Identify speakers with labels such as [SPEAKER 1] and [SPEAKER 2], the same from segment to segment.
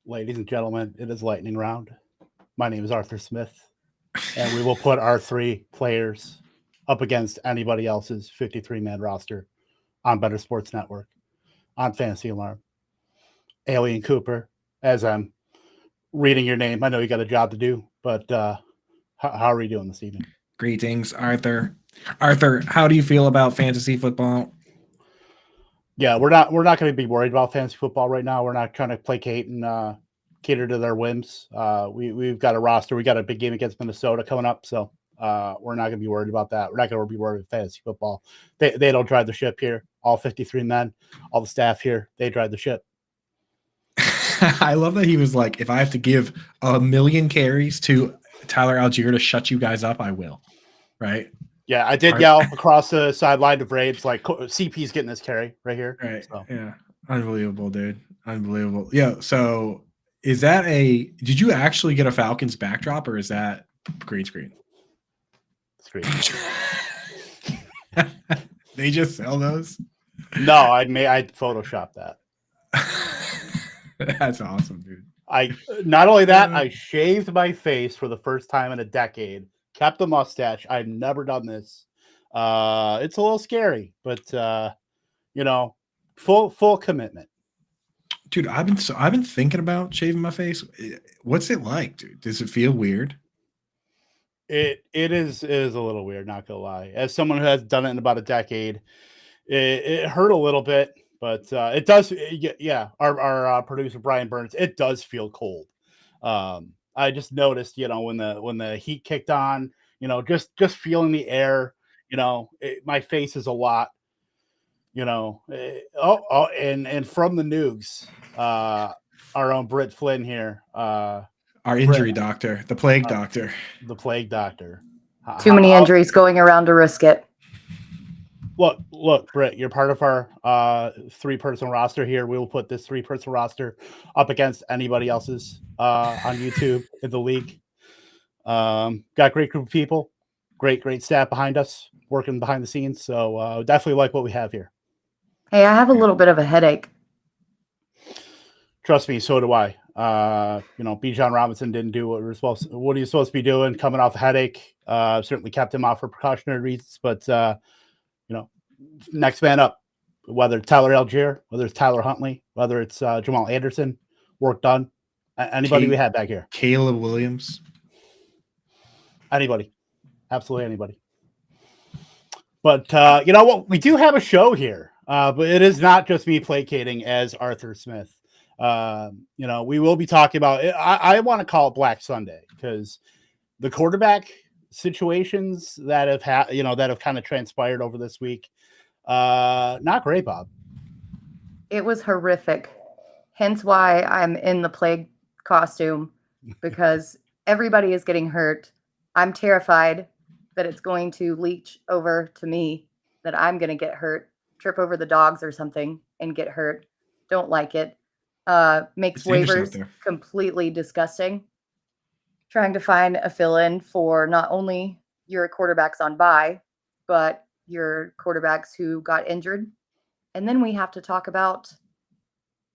[SPEAKER 1] Ladies and gentlemen, it is lightning round. My name is Arthur Smith, and we will put our three players up against anybody else's 53-man roster on Better Sports Network, on Fantasy Alarm. Alien Cooper, as I'm reading your name, I know you got a job to do, but how are we doing this evening?
[SPEAKER 2] Greetings, Arthur. Arthur, how do you feel about fantasy football?
[SPEAKER 1] Yeah, we're not going to be worried about fantasy football right now. We're not trying to placate and cater to their whims. We've got a roster. We got a big game against Minnesota coming up, so we're not going to be worried about that. We're not going to be worried about fantasy football. They don't drive the ship here. All 53 men, all the staff here, they drive the ship.
[SPEAKER 2] I love that he was like, if I have to give 1 million carries to Tyler Algier to shut you guys up, I will. Right?
[SPEAKER 1] Yeah, I did yell across the sideline to Braves, like, CP's getting this carry right here.
[SPEAKER 2] Right.
[SPEAKER 1] So.
[SPEAKER 2] Yeah. Unbelievable, dude. Unbelievable. Yeah. So did you actually get a Falcons backdrop or is that green screen?
[SPEAKER 1] Screen.
[SPEAKER 2] They just sell those?
[SPEAKER 1] No, I photoshopped that.
[SPEAKER 2] That's awesome, dude.
[SPEAKER 1] Not only that, I shaved my face for the first time in a decade. Kept the mustache. I've never done this. It's a little scary, but full commitment.
[SPEAKER 2] Dude, I've been thinking about shaving my face. What's it like, dude? Does it feel weird?
[SPEAKER 1] It is a little weird, not gonna lie. As someone who has done it in about a decade, it hurt a little bit, but it does. Yeah, our producer Brian Burns, it does feel cold. I just noticed, when the heat kicked on, just feeling the air, my face is a lot, and from the Noogs, our own Britt Flinn here,
[SPEAKER 2] our injury doctor, the plague doctor,
[SPEAKER 3] Too many injuries going around to risk it.
[SPEAKER 1] Look, Britt, you're part of our 3-person roster here. We will put this 3-person roster up against anybody else's on YouTube in the league. Got a great group of people, great staff behind us, working behind the scenes. So definitely like what we have here.
[SPEAKER 3] Hey, I have a little bit of a headache.
[SPEAKER 1] Trust me, so do I. Bijan Robinson didn't do what he was supposed to be doing, coming off a headache. Certainly kept him off for precautionary reasons, but next man up, whether it's Tyler Algier, whether it's Tyler Huntley, whether it's Jamal Anderson, work done. Anybody we have back here.
[SPEAKER 2] Caleb Williams.
[SPEAKER 1] Anybody. Absolutely anybody. But you know what? We do have a show here, but it is not just me placating as Arthur Smith. We will be talking about it. I want to call it Black Sunday because the quarterback situations that have that have kind of transpired over this week, not great, Bob.
[SPEAKER 3] It was horrific. Hence why I'm in the plague costume, because everybody is getting hurt. I'm terrified that it's going to leach over to me, that I'm going to get hurt, trip over the dogs or something and get hurt. Don't like it. Makes waivers completely disgusting. Trying to find a fill-in for not only your quarterbacks on bye, but your quarterbacks who got injured. And then we have to talk about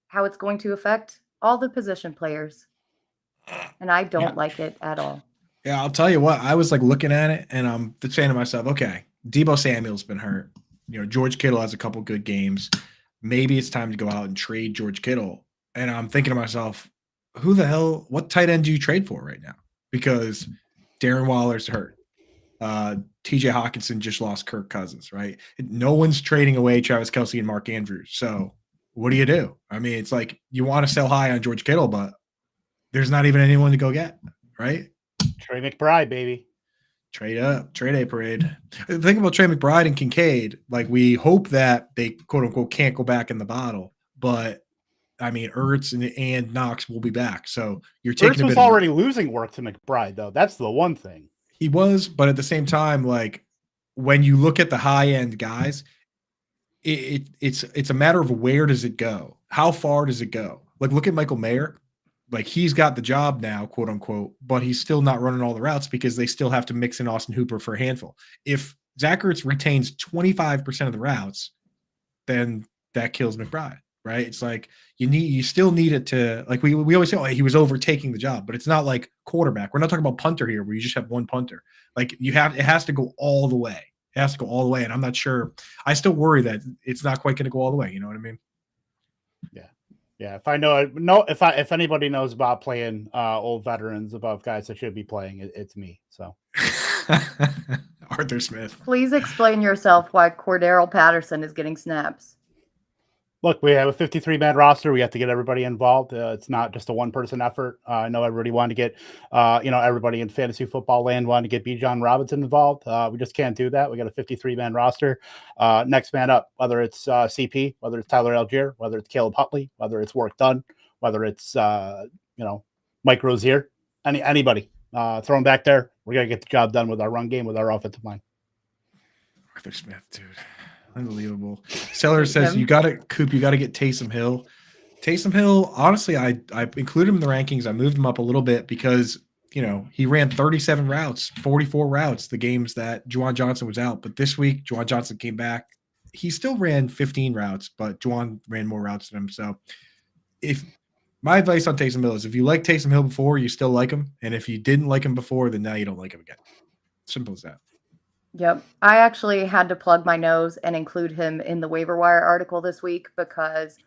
[SPEAKER 3] how it's going to affect all the position players. And I don't like it at all.
[SPEAKER 2] Yeah, I'll tell you what, I was like looking at it and I'm saying to myself, okay, Deebo Samuel's been hurt. George Kittle has a couple good games. Maybe it's time to go out and trade George Kittle. And I'm thinking to myself, what tight end do you trade for right now? Because Darren Waller's hurt. TJ Hawkinson just lost Kirk Cousins, right? No one's trading away Travis Kelce and Mark Andrews. So what do you do? I mean, it's like you want to sell high on George Kittle, but there's not even anyone to go get, right?
[SPEAKER 1] Trey McBride, baby.
[SPEAKER 2] Trade up, trade a parade. The thing about Trey McBride and Kincaid, like we hope that they quote unquote can't go back in the bottle, but I mean, Ertz and Knox will be back. So you're taking
[SPEAKER 1] Ertz was already losing work to McBride, though. That's the one thing.
[SPEAKER 2] He was, but at the same time, like when you look at the high end guys, it's a matter of where does it go? How far does it go? Like look at Michael Mayer. Like he's got the job now, quote unquote, but he's still not running all the routes because they still have to mix in Austin Hooper for a handful. If Zach Ertz retains 25% of the routes, then that kills McBride. right? It's like you still need it to, like we always say, oh, he was overtaking the job, but it's not like quarterback. We're not talking about punter here where you just have one punter. Like it has to go all the way. It has to go all the way. And I'm not sure. I still worry that it's not quite going to go all the way. You know what I mean?
[SPEAKER 1] Yeah. Yeah. If anybody knows about playing old veterans above guys that should be playing, it's me. So
[SPEAKER 2] Arthur Smith.
[SPEAKER 3] Please explain yourself why Cordero Patterson is getting snaps.
[SPEAKER 1] Look, we have a 53-man roster. We have to get everybody involved. It's not just a one-person effort. I know everybody wanted to get, everybody in fantasy football land wanted to get Bijan Robinson involved. We just can't do that. We got a 53-man roster. Next man up, whether it's CP, whether it's Tyler Algier, whether it's Caleb Huntley, whether it's Work Done, whether it's, Mike Rozier, anybody. Throw them back there. We're going to get the job done with our run game, with our offensive line.
[SPEAKER 2] Arthur Smith, dude. Unbelievable. Seller says you got to get Taysom Hill. Taysom Hill, honestly, I included him in the rankings. I moved him up a little bit because, he ran 37 routes, 44 routes, the games that Juwan Johnson was out. But this week, Juwan Johnson came back. He still ran 15 routes, but Juwan ran more routes than him. So if my advice on Taysom Hill is if you like Taysom Hill before, you still like him. And if you didn't like him before, then now you don't like him again. Simple as that.
[SPEAKER 3] Yep. I actually had to plug my nose and include him in the waiver wire article this week because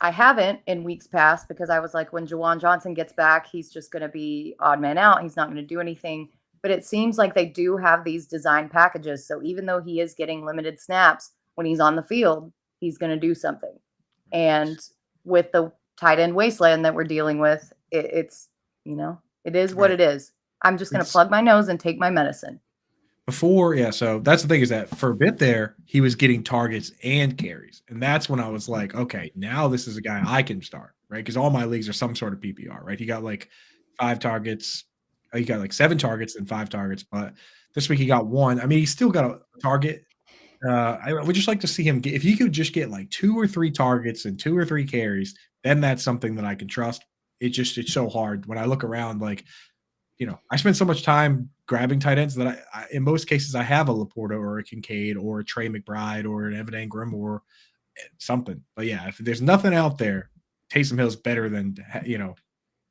[SPEAKER 3] I haven't in weeks past, because I was like, when Juwan Johnson gets back, he's just going to be odd man out. He's not going to do anything. But it seems like they do have these design packages. So even though he is getting limited snaps, when he's on the field, he's going to do something. And with the tight end wasteland that we're dealing with, it is what it is. I'm just going to plug my nose and take my medicine.
[SPEAKER 2] Before, so that's the thing, is that for a bit there, he was getting targets and carries. And that's when I was like, okay, now this is a guy I can start, right? Because all my leagues are some sort of PPR, right? He got like 5 targets. He got like 7 targets and 5 targets. But this week he got 1. I mean, he still got a target. I would just like to see him if he could just get like 2 or 3 targets and 2 or 3 carries, then that's something that I can trust. It's so hard when I look around, like, I spend so much time grabbing tight ends that I in most cases I have a Laporta or a Kincaid or a Trey McBride or an Evan Engram or something. But yeah, if there's nothing out there, Taysom Hill's better than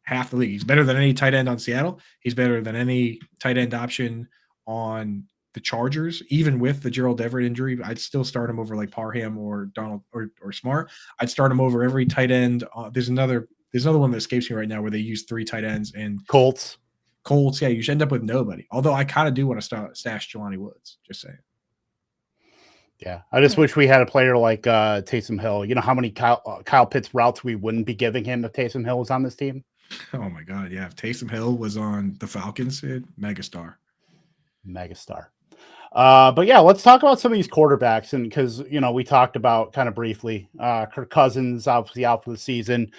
[SPEAKER 2] half the league. He's better than any tight end on Seattle. He's better than any tight end option on the Chargers. Even with the Gerald Everett injury, I'd still start him over like Parham or Donald or Smart. I'd start him over every tight end. There's another one that escapes me right now where they use 3 tight ends and Colts, yeah, you should end up with nobody. Although I kind of do want to stash Jelani Woods. Just saying.
[SPEAKER 1] Yeah, I just wish we had a player like Taysom Hill. You know how many Kyle Pitts routes we wouldn't be giving him if Taysom Hill was on this team?
[SPEAKER 2] Oh my God, yeah. If Taysom Hill was on the Falcons, megastar.
[SPEAKER 1] But yeah, let's talk about some of these quarterbacks, and because we talked about kind of briefly, Kirk Cousins obviously out for the season.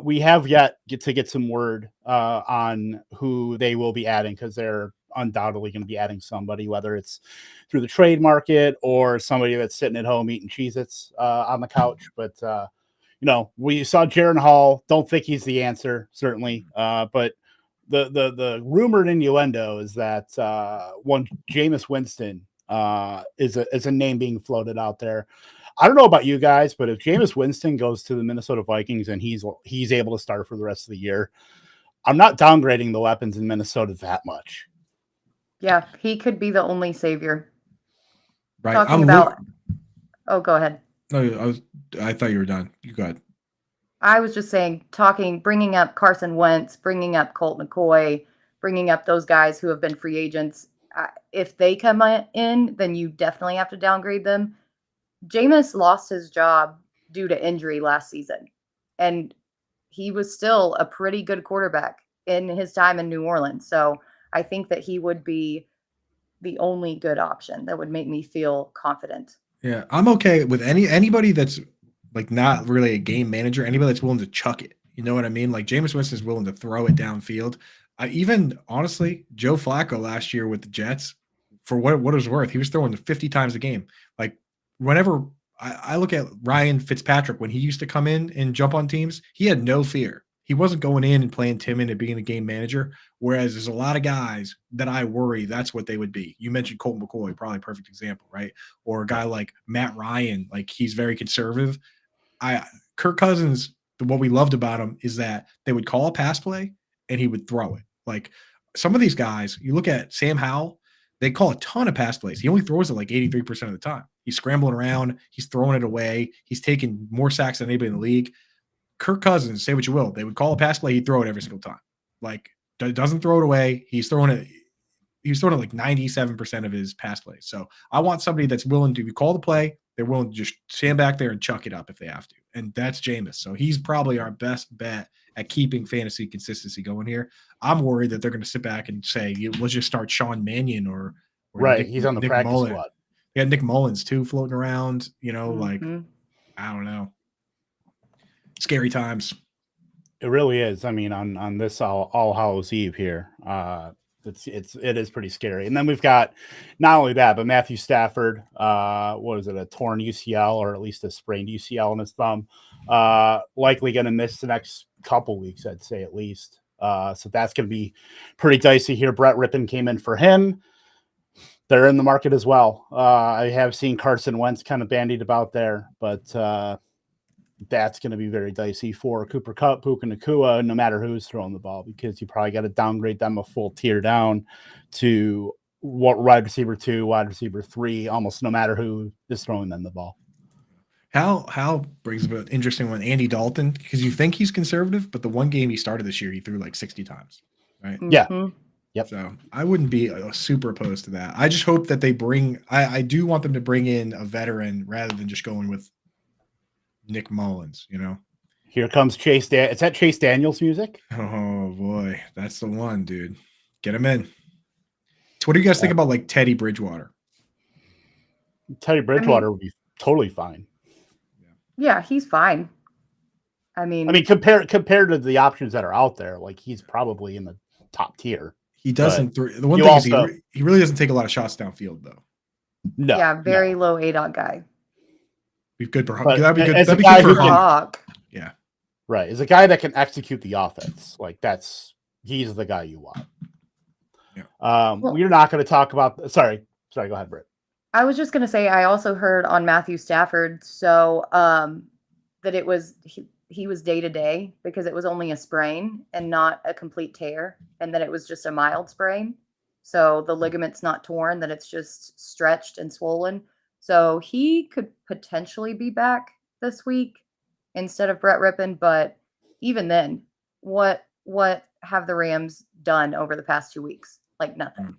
[SPEAKER 1] We have yet to get some word on who they will be adding, because they're undoubtedly going to be adding somebody, whether it's through the trade market or somebody that's sitting at home eating Cheez-Its on the couch. But we saw Jaron Hall. Don't think he's the answer, certainly, but. The rumored innuendo is that one Jameis Winston is a name being floated out there. I don't know about you guys, but if Jameis Winston goes to the Minnesota Vikings and he's able to start for the rest of the year, I'm not downgrading the weapons in Minnesota that much.
[SPEAKER 3] Yeah, he could be the only savior.
[SPEAKER 2] Right.
[SPEAKER 3] Oh, go ahead.
[SPEAKER 2] No, I thought you were done. You go ahead.
[SPEAKER 3] I was just saying, bringing up Carson Wentz, bringing up Colt McCoy, bringing up those guys who have been free agents. If they come in, then you definitely have to downgrade them. Jameis lost his job due to injury last season, and he was still a pretty good quarterback in his time in New Orleans. So I think that he would be the only good option that would make me feel confident.
[SPEAKER 2] Yeah, I'm okay with anybody that's like not really a game manager, anybody that's willing to chuck it. You know what I mean? Like Jameis Winston is willing to throw it downfield. Even honestly, Joe Flacco last year with the Jets, for what it was worth, he was throwing 50 times a game. Like whenever I look at Ryan Fitzpatrick, when he used to come in and jump on teams, he had no fear. He wasn't going in and playing timid and being a game manager. Whereas there's a lot of guys that I worry that's what they would be. You mentioned Colt McCoy, probably a perfect example, right? Or a guy like Matt Ryan, like he's very conservative. Kirk Cousins, what we loved about him is that they would call a pass play and he would throw it. Like some of these guys, you look at Sam Howell, they call a ton of pass plays. He only throws it like 83% of the time. He's scrambling around, he's throwing it away, he's taking more sacks than anybody in the league. Kirk Cousins, say what you will, they would call a pass play, he'd throw it every single time. Like doesn't throw it away. He's throwing it like 97% of his pass plays. So I want somebody that's willing to call the play. They're willing to just stand back there and chuck it up if they have to. And that's Jameis. So he's probably our best bet at keeping fantasy consistency going here. I'm worried that they're going to sit back and say, let's just start Sean Mannion or
[SPEAKER 1] right. He's on the practice squad.
[SPEAKER 2] Yeah, Nick Mullins too floating around, like, I don't know. Scary times.
[SPEAKER 1] It really is. I mean, on this All Hallows Eve here, it is pretty scary. And then we've got not only that, but Matthew Stafford, what is it, a torn UCL or at least a sprained UCL in his thumb, likely going to miss the next couple weeks, I'd say at least. So that's going to be pretty dicey here. Brett Rippon came in for him. They're in the market as well. I have seen Carson Wentz kind of bandied about there, but that's going to be very dicey for Cooper Kupp, Puka Nacua, no matter who's throwing the ball, because you probably got to downgrade them a full tier down to what wide receiver 2, wide receiver 3, almost no matter who is throwing them the ball.
[SPEAKER 2] Hal brings up an interesting one, Andy Dalton, because you think he's conservative, but the one game he started this year, he threw like 60 times, right?
[SPEAKER 1] Yeah. Yep.
[SPEAKER 2] So I wouldn't be super opposed to that. I just hope that they I do want them to bring in a veteran rather than just going with Nick Mullins,
[SPEAKER 1] Here comes Chase. Is that Chase Daniels music?
[SPEAKER 2] Oh boy, that's the one, dude. Get him in. So what do you guys think about like Teddy Bridgewater?
[SPEAKER 1] Teddy Bridgewater would be totally fine.
[SPEAKER 3] Yeah, he's fine. I mean,
[SPEAKER 1] compared to the options that are out there, like he's probably in the top tier.
[SPEAKER 2] He doesn't. The one thing is he really doesn't take a lot of shots downfield, though.
[SPEAKER 1] No.
[SPEAKER 3] Yeah, very low ADOT guy.
[SPEAKER 2] Be good for
[SPEAKER 1] that'd be good.
[SPEAKER 2] That'd be good for
[SPEAKER 3] Hawk.
[SPEAKER 2] Yeah.
[SPEAKER 1] Right. Is a guy that can execute the offense. Like he's the guy you want. Yeah. We're not going to talk about. Sorry. Go ahead, Britt.
[SPEAKER 3] I was just going to say, I also heard on Matthew Stafford, so that it was he was day to day because it was only a sprain and not a complete tear, and that it was just a mild sprain. So the ligament's not torn, that it's just stretched and swollen. So he could potentially be back this week instead of Brett Rippon. But even then, what have the Rams done over the past 2 weeks? Like nothing.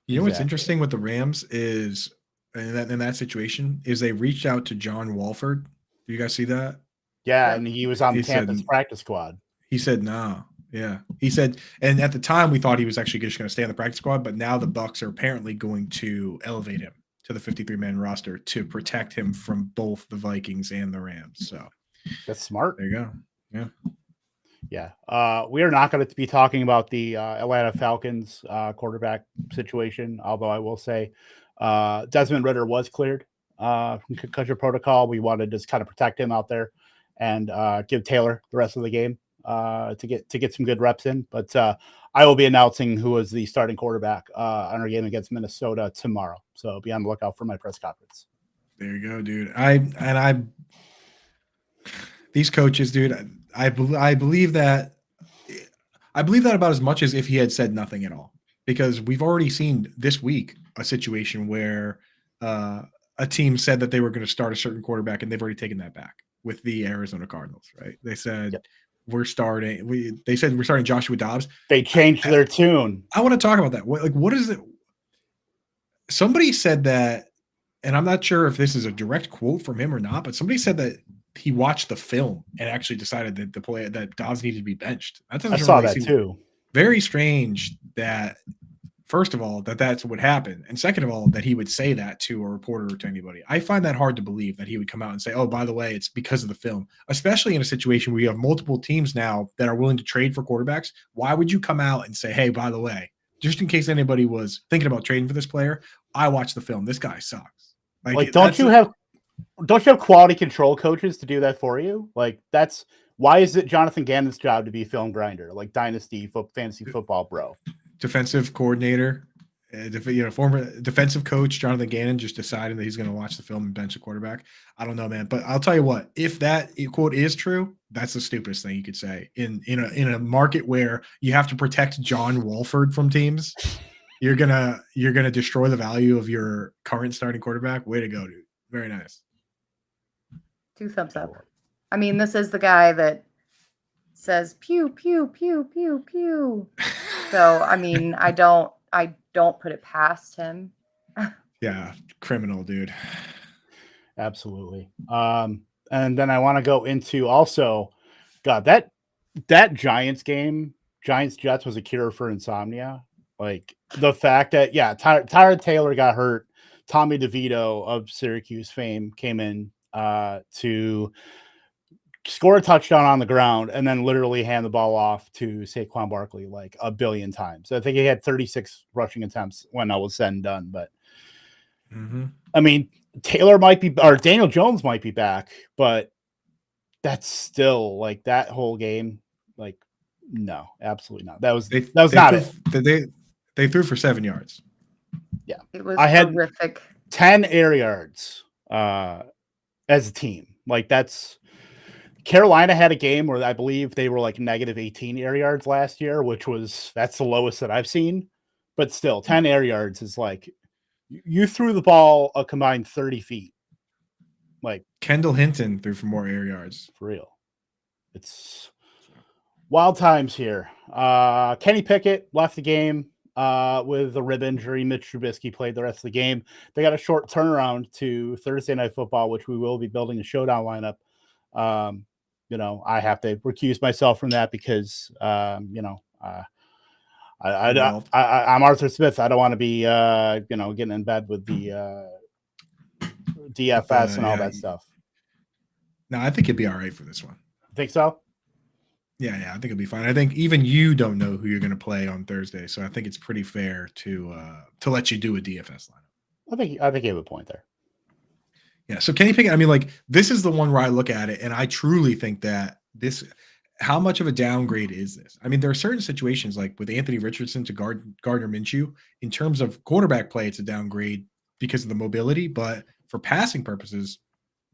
[SPEAKER 2] You know what's interesting with the Rams is in that situation is they reached out to John Walford. Do you guys see that?
[SPEAKER 1] Yeah, and he was on the Tampa's practice squad.
[SPEAKER 2] He said no. Yeah, he said, and at the time we thought he was actually just going to stay on the practice squad, but now the Bucs are apparently going to elevate him to the 53-man roster to protect him from both the Vikings and the Rams. So
[SPEAKER 1] that's smart.
[SPEAKER 2] There you go. Yeah.
[SPEAKER 1] Yeah. We are not going to be talking about the Atlanta Falcons quarterback situation, although I will say Desmond Ridder was cleared from concussion protocol. We wanted to just kind of protect him out there and give Taylor the rest of the game to get some good reps in. But I will be announcing who is the starting quarterback on our game against Minnesota tomorrow. So be on the lookout for my press conference.
[SPEAKER 2] There you go, dude. These coaches, dude, I believe that about as much as if he had said nothing at all, because we've already seen this week a situation where a team said that they were going to start a certain quarterback and they've already taken that back with the Arizona Cardinals, right? They said we're starting Joshua Dobbs.
[SPEAKER 1] They changed their tune.
[SPEAKER 2] I want to talk about that. What is it? Somebody said that, and I'm not sure if this is a direct quote from him or not, but somebody said that he watched the film and actually decided that that Dobbs needed to be benched.
[SPEAKER 1] I saw that too.
[SPEAKER 2] Very strange that, first of all, that's what happened. And second of all, that he would say that to a reporter or to anybody. I find that hard to believe that he would come out and say, oh, by the way, it's because of the film, especially in a situation where you have multiple teams now that are willing to trade for quarterbacks. Why would you come out and say, hey, by the way, just in case anybody was thinking about trading for this player, I watched the film. This guy sucks.
[SPEAKER 1] Don't you have quality control coaches to do that for you? Why is it Jonathan Gannon's job to be film grinder, like Dynasty Fantasy Football Bro?
[SPEAKER 2] Defensive coordinator Former defensive coach Jonathan Gannon just deciding that he's going to watch the film and bench a quarterback. I don't know, man. But I'll tell you what, if that quote is true, that's the stupidest thing you could say in a market where you have to protect John Wolford from teams. You're gonna destroy the value of your current starting quarterback. Way to go, dude. Very nice.
[SPEAKER 3] 2 thumbs up. I mean, this is the guy that says pew pew pew pew pew. So I mean, I don't put it past him.
[SPEAKER 2] Yeah, criminal, dude.
[SPEAKER 1] Absolutely. And then I want to go into also, God, that Giants game, Giants Jets, was a cure for insomnia. Like the fact that Tyrod Taylor got hurt, Tommy DeVito of Syracuse fame came in to score a touchdown on the ground and then literally hand the ball off to Saquon Barkley like a billion times. I think he had 36 rushing attempts when all was said and done. But I mean, Taylor might be, or Daniel Jones might be back, but that's still like that whole game. Like, no, absolutely not. That was not it.
[SPEAKER 2] They threw for 7 yards.
[SPEAKER 1] Yeah,
[SPEAKER 3] it was
[SPEAKER 1] had
[SPEAKER 3] horrific.
[SPEAKER 1] 10 air yards as a team. Like that's. Carolina had a game where I believe they were like negative 18 air yards last year, that's the lowest that I've seen. But still, 10 air yards is like you threw the ball a combined 30 feet. Like
[SPEAKER 2] Kendall Hinton threw for more air yards.
[SPEAKER 1] For real. It's wild times here. Kenny Pickett left the game with a rib injury. Mitch Trubisky played the rest of the game. They got a short turnaround to Thursday Night Football, which we will be building a showdown lineup. I have to recuse myself from that because, I'm Arthur Smith. I don't want to be, getting in bed with the DFS and all that stuff.
[SPEAKER 2] No, I think it'd be all right for this one.
[SPEAKER 1] Think so?
[SPEAKER 2] Yeah, I think it'll be fine. I think even you don't know who you're going to play on Thursday, so I think it's pretty fair to let you do a DFS lineup.
[SPEAKER 1] I think you have a point there.
[SPEAKER 2] Yeah, so Kenny Pickett, I mean, like, this is the one where I look at it, and I truly think that how much of a downgrade is this? I mean, there are certain situations, like with Anthony Richardson to Gardner Minshew, in terms of quarterback play, it's a downgrade because of the mobility, but for passing purposes,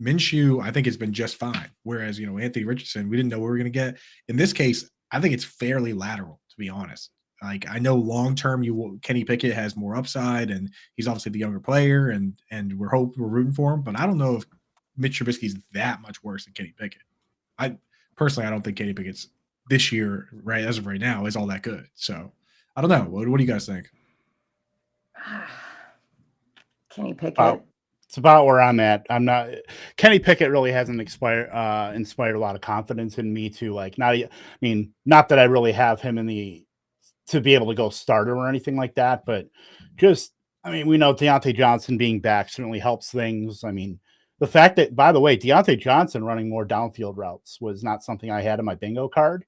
[SPEAKER 2] Minshew, I think, has been just fine. Whereas, Anthony Richardson, we didn't know what we were going to get. In this case, I think it's fairly lateral, to be honest. Like, I know long-term Kenny Pickett has more upside, and he's obviously the younger player, and we're rooting for him. But I don't know if Mitch Trubisky is that much worse than Kenny Pickett. I don't think Kenny Pickett's this year, right, as of right now, is all that good. So I don't know. What do you guys think?
[SPEAKER 3] Kenny Pickett.
[SPEAKER 1] It's about where I'm at. I'm not. Kenny Pickett really hasn't inspired a lot of confidence in me to not that I really have him to be able to go starter or anything like that, but we know Deontay Johnson being back certainly helps things. I mean, the fact that, by the way, Deontay Johnson running more downfield routes was not something I had in my bingo card.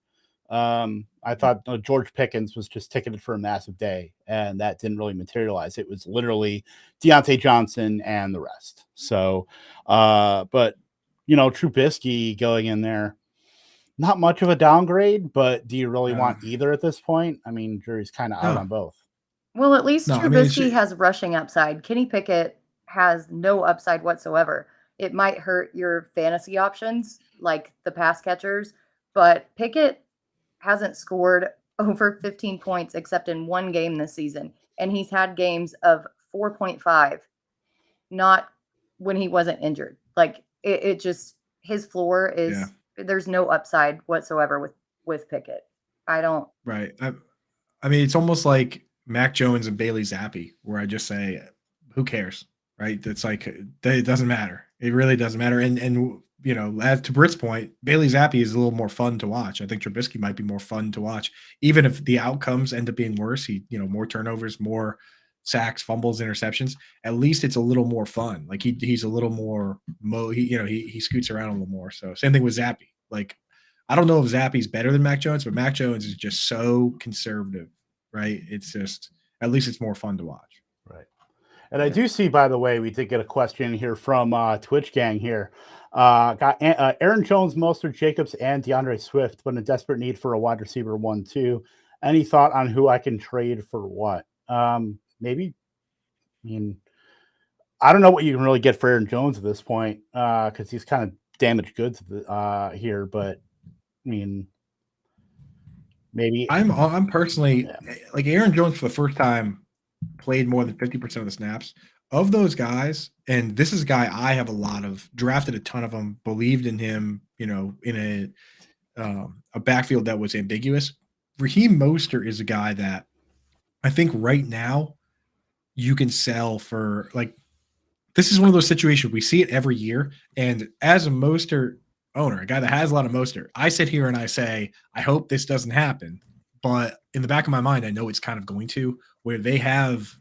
[SPEAKER 1] I thought George Pickens was just ticketed for a massive day, and that didn't really materialize. It was literally Deontay Johnson and the rest. So, but Trubisky going in there, not much of a downgrade, but do you really want either at this point? I mean, jury's kind of out on both.
[SPEAKER 3] Well, at least Trubisky has rushing upside. Kenny Pickett has no upside whatsoever. It might hurt your fantasy options, like the pass catchers, but Pickett hasn't scored over 15 points except in one game this season. And he's had games of 4.5, not when he wasn't injured. Like it just, his floor is, there's no upside whatsoever with Pickett.
[SPEAKER 2] Right. I mean, it's almost like Mac Jones and Bailey Zappi, where I just say, who cares? Right. It's like, it doesn't matter. It really doesn't matter. And as to Britt's point, Bailey Zappi is a little more fun to watch. I think Trubisky might be more fun to watch, even if the outcomes end up being worse. More turnovers, more sacks, fumbles, interceptions. At least it's a little more fun. Like he's a little more he scoots around a little more. So same thing with Zappi. Like, I don't know if Zappi's better than Mac Jones, but Mac Jones is just so conservative, right? It's just, at least it's more fun to watch.
[SPEAKER 1] Right. And I do see, by the way, we did get a question here from Twitch Gang here. Got Aaron Jones, Mostert, Jacobs, and DeAndre Swift, but in desperate need for a wide receiver 1-2. Any thought on who I can trade for what? maybe. I mean, I don't know what you can really get for Aaron Jones at this point because he's kind of damaged goods here. But I mean, maybe
[SPEAKER 2] I'm personally like Aaron Jones for the first time played more than 50% of the snaps of those guys. And this is a guy I have a lot of, drafted a ton of them, believed in him, in a backfield that was ambiguous. Raheem Mostert is a guy that I think right now you can sell for like, this is one of those situations we see it every year. And as a Mostert owner, a guy that has a lot of Mostert, I sit here and I say, I hope this doesn't happen. But in the back of my mind, I know it's kind of going to, where they have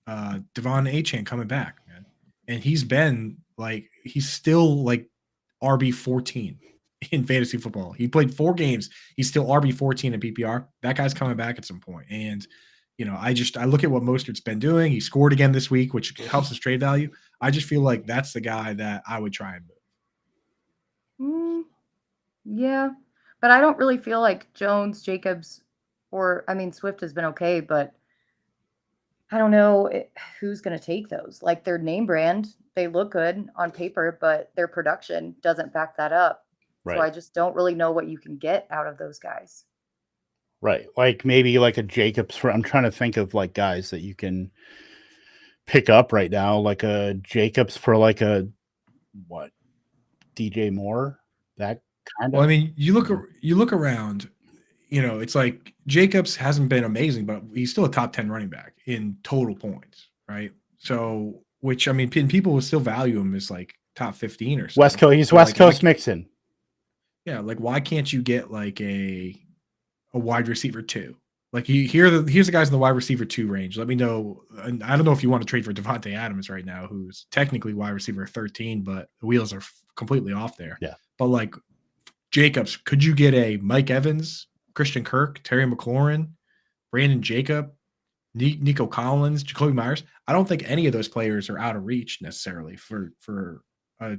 [SPEAKER 2] Devon Achane coming back, man. And he's still like RB 14 in fantasy football. He played 4 games. He's still RB 14 in PPR. That guy's coming back at some point. And I look at what Mostert's been doing. He scored again this week, which helps his trade value. I just feel like that's the guy that I would try and
[SPEAKER 3] move. Yeah, but I don't really feel like Jones, Jacobs, Swift has been okay, but I don't know who's going to take those. Like their name brand, they look good on paper, but their production doesn't back that up.
[SPEAKER 1] right.
[SPEAKER 3] So I just don't really know what you can get out of those guys.
[SPEAKER 1] Right. Like maybe like a Jacobs I'm trying to think of like guys that you can pick up right now, like a Jacobs for like a DJ Moore, that kind of.
[SPEAKER 2] Well, I mean, you look around, it's like Jacobs hasn't been amazing, but he's still a top 10 running back in total points, right? So, which I mean, people will still value him as like top 15 or so.
[SPEAKER 1] West Coast, he's West Coast Mixon.
[SPEAKER 2] Yeah, like why can't you get like a wide receiver 2? Like here's the guys in the wide receiver 2 range. Let me know. And I don't know if you want to trade for Devontae Adams right now, who's technically wide receiver 13, but the wheels are completely off there.
[SPEAKER 1] Yeah.
[SPEAKER 2] But like Jacobs, could you get a Mike Evans, Christian Kirk, Terry McLaurin, Brandon Jacob, Nico Collins, Jacoby Myers? I don't think any of those players are out of reach necessarily for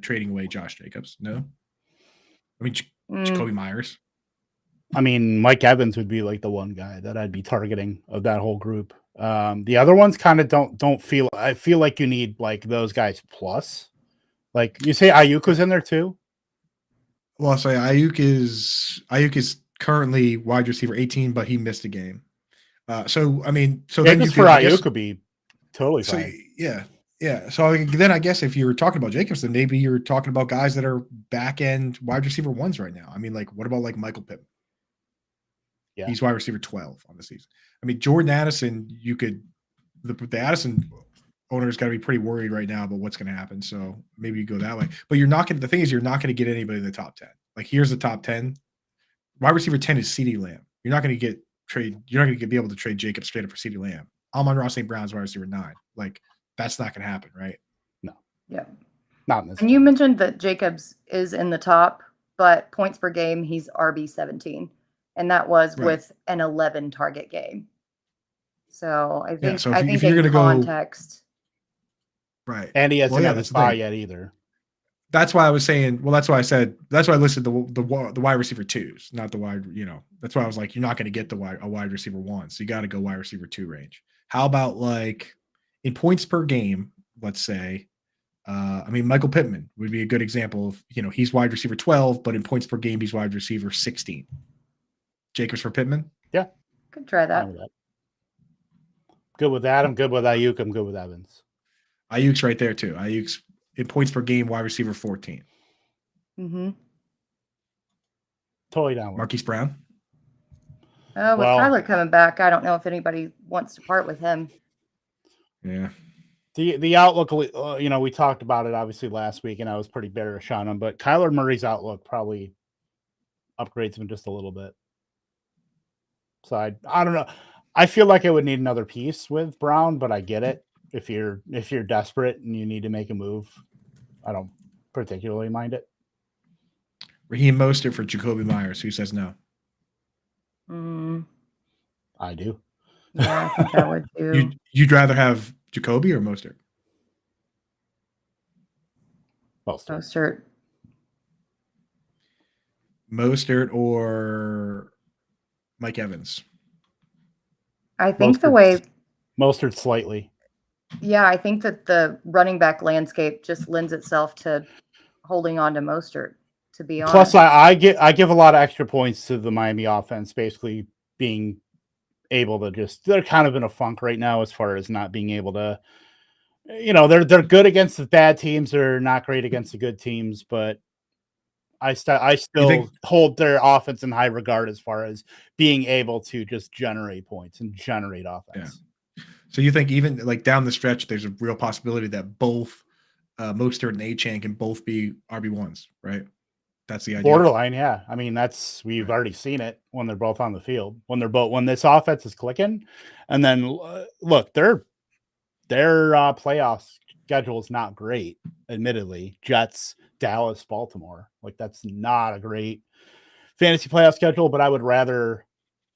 [SPEAKER 2] trading away Josh Jacobs. No, I mean Jacoby Myers.
[SPEAKER 1] I mean, Mike Evans would be like the one guy that I'd be targeting of that whole group. The other ones kind of don't feel. I feel like you need like those guys plus. Like you say, Ayuk was in there too.
[SPEAKER 2] Well, I'll say Ayuk is currently wide receiver 18, but he missed a game. So then
[SPEAKER 1] Jacobs for Ayuk could be totally fine.
[SPEAKER 2] Yeah. So then I guess if you're talking about Jacobs, then maybe you're talking about guys that are back end wide receiver 1s right now. I mean, like what about like Michael Pittman? Yeah. He's wide receiver 12 on the season. I mean, Jordan Addison, the Addison owner's got to be pretty worried right now about what's going to happen. So maybe you go that way. But the thing is, you're not going to get anybody in the top 10. Like here's the top 10. Wide receiver 10 is CeeDee Lamb. You're not going to be able to trade Jacobs straight up for CeeDee Lamb. Amon-Ra St. Brown's wide receiver 9. Like that's not going to happen, right?
[SPEAKER 1] No.
[SPEAKER 3] Yeah.
[SPEAKER 1] Not in this.
[SPEAKER 3] And you mentioned that Jacobs is in the top, but points per game, he's RB 17. And that was with an 11 target game. So I think if you're in context.
[SPEAKER 2] Right.
[SPEAKER 1] And he hasn't had his bye yet either.
[SPEAKER 2] That's why I was saying, that's why I listed the wide receiver 2s, not the wide, that's why I was like, you're not going to get a wide receiver 1. So you got to go wide receiver 2 range. How about like in points per game, let's say, Michael Pittman would be a good example of, he's wide receiver 12, but in points per game, he's wide receiver 16. Jacobs for Pittman?
[SPEAKER 1] Yeah.
[SPEAKER 3] Could try that.
[SPEAKER 1] Good with that. I'm good with Ayuk. I'm good with Evans.
[SPEAKER 2] Ayuk's right there too. Ayuk's in points per game, wide receiver 14.
[SPEAKER 3] Mm-hmm.
[SPEAKER 1] Totally down.
[SPEAKER 2] Marquise Brown?
[SPEAKER 3] With Kyler coming back, I don't know if anybody wants to part with him.
[SPEAKER 2] Yeah.
[SPEAKER 1] The outlook, we talked about it obviously last week, and I was pretty bearish on him, but Kyler Murray's outlook probably upgrades him just a little bit. So I don't know. I feel like I would need another piece with Brown, but I get it. If you're desperate and you need to make a move, I don't particularly mind it.
[SPEAKER 2] Raheem Mostert for Jacoby Myers. Who says no?
[SPEAKER 1] I do.
[SPEAKER 3] Yeah, I think I would too.
[SPEAKER 2] You'd rather have Jacoby or Mostert?
[SPEAKER 3] Mostert.
[SPEAKER 2] Mostert or Mike Evans?
[SPEAKER 3] I think the way
[SPEAKER 1] Mostert slightly.
[SPEAKER 3] Yeah, I think that the running back landscape just lends itself to holding on to Mostert, to be
[SPEAKER 1] Plus,
[SPEAKER 3] honest.
[SPEAKER 1] I give a lot of extra points to the Miami offense, basically being able to they're kind of in a funk right now as far as not being able to, they're good against the bad teams. They're not great against the good teams, but I
[SPEAKER 2] You
[SPEAKER 1] still
[SPEAKER 2] think
[SPEAKER 1] hold their offense in high regard as far as being able to just generate points and generate offense.
[SPEAKER 2] so? You think even like down the stretch, there's a real possibility that both Mostert and Achane can both be RB1s, right? That's the idea.
[SPEAKER 1] Borderline, yeah. I mean, we've
[SPEAKER 2] Right.
[SPEAKER 1] already seen it when they're both on the field. When this offense is clicking, and then look, their playoff schedule is not great. Admittedly, Jets, Dallas, Baltimore. Like that's not a great fantasy playoff schedule. But I would rather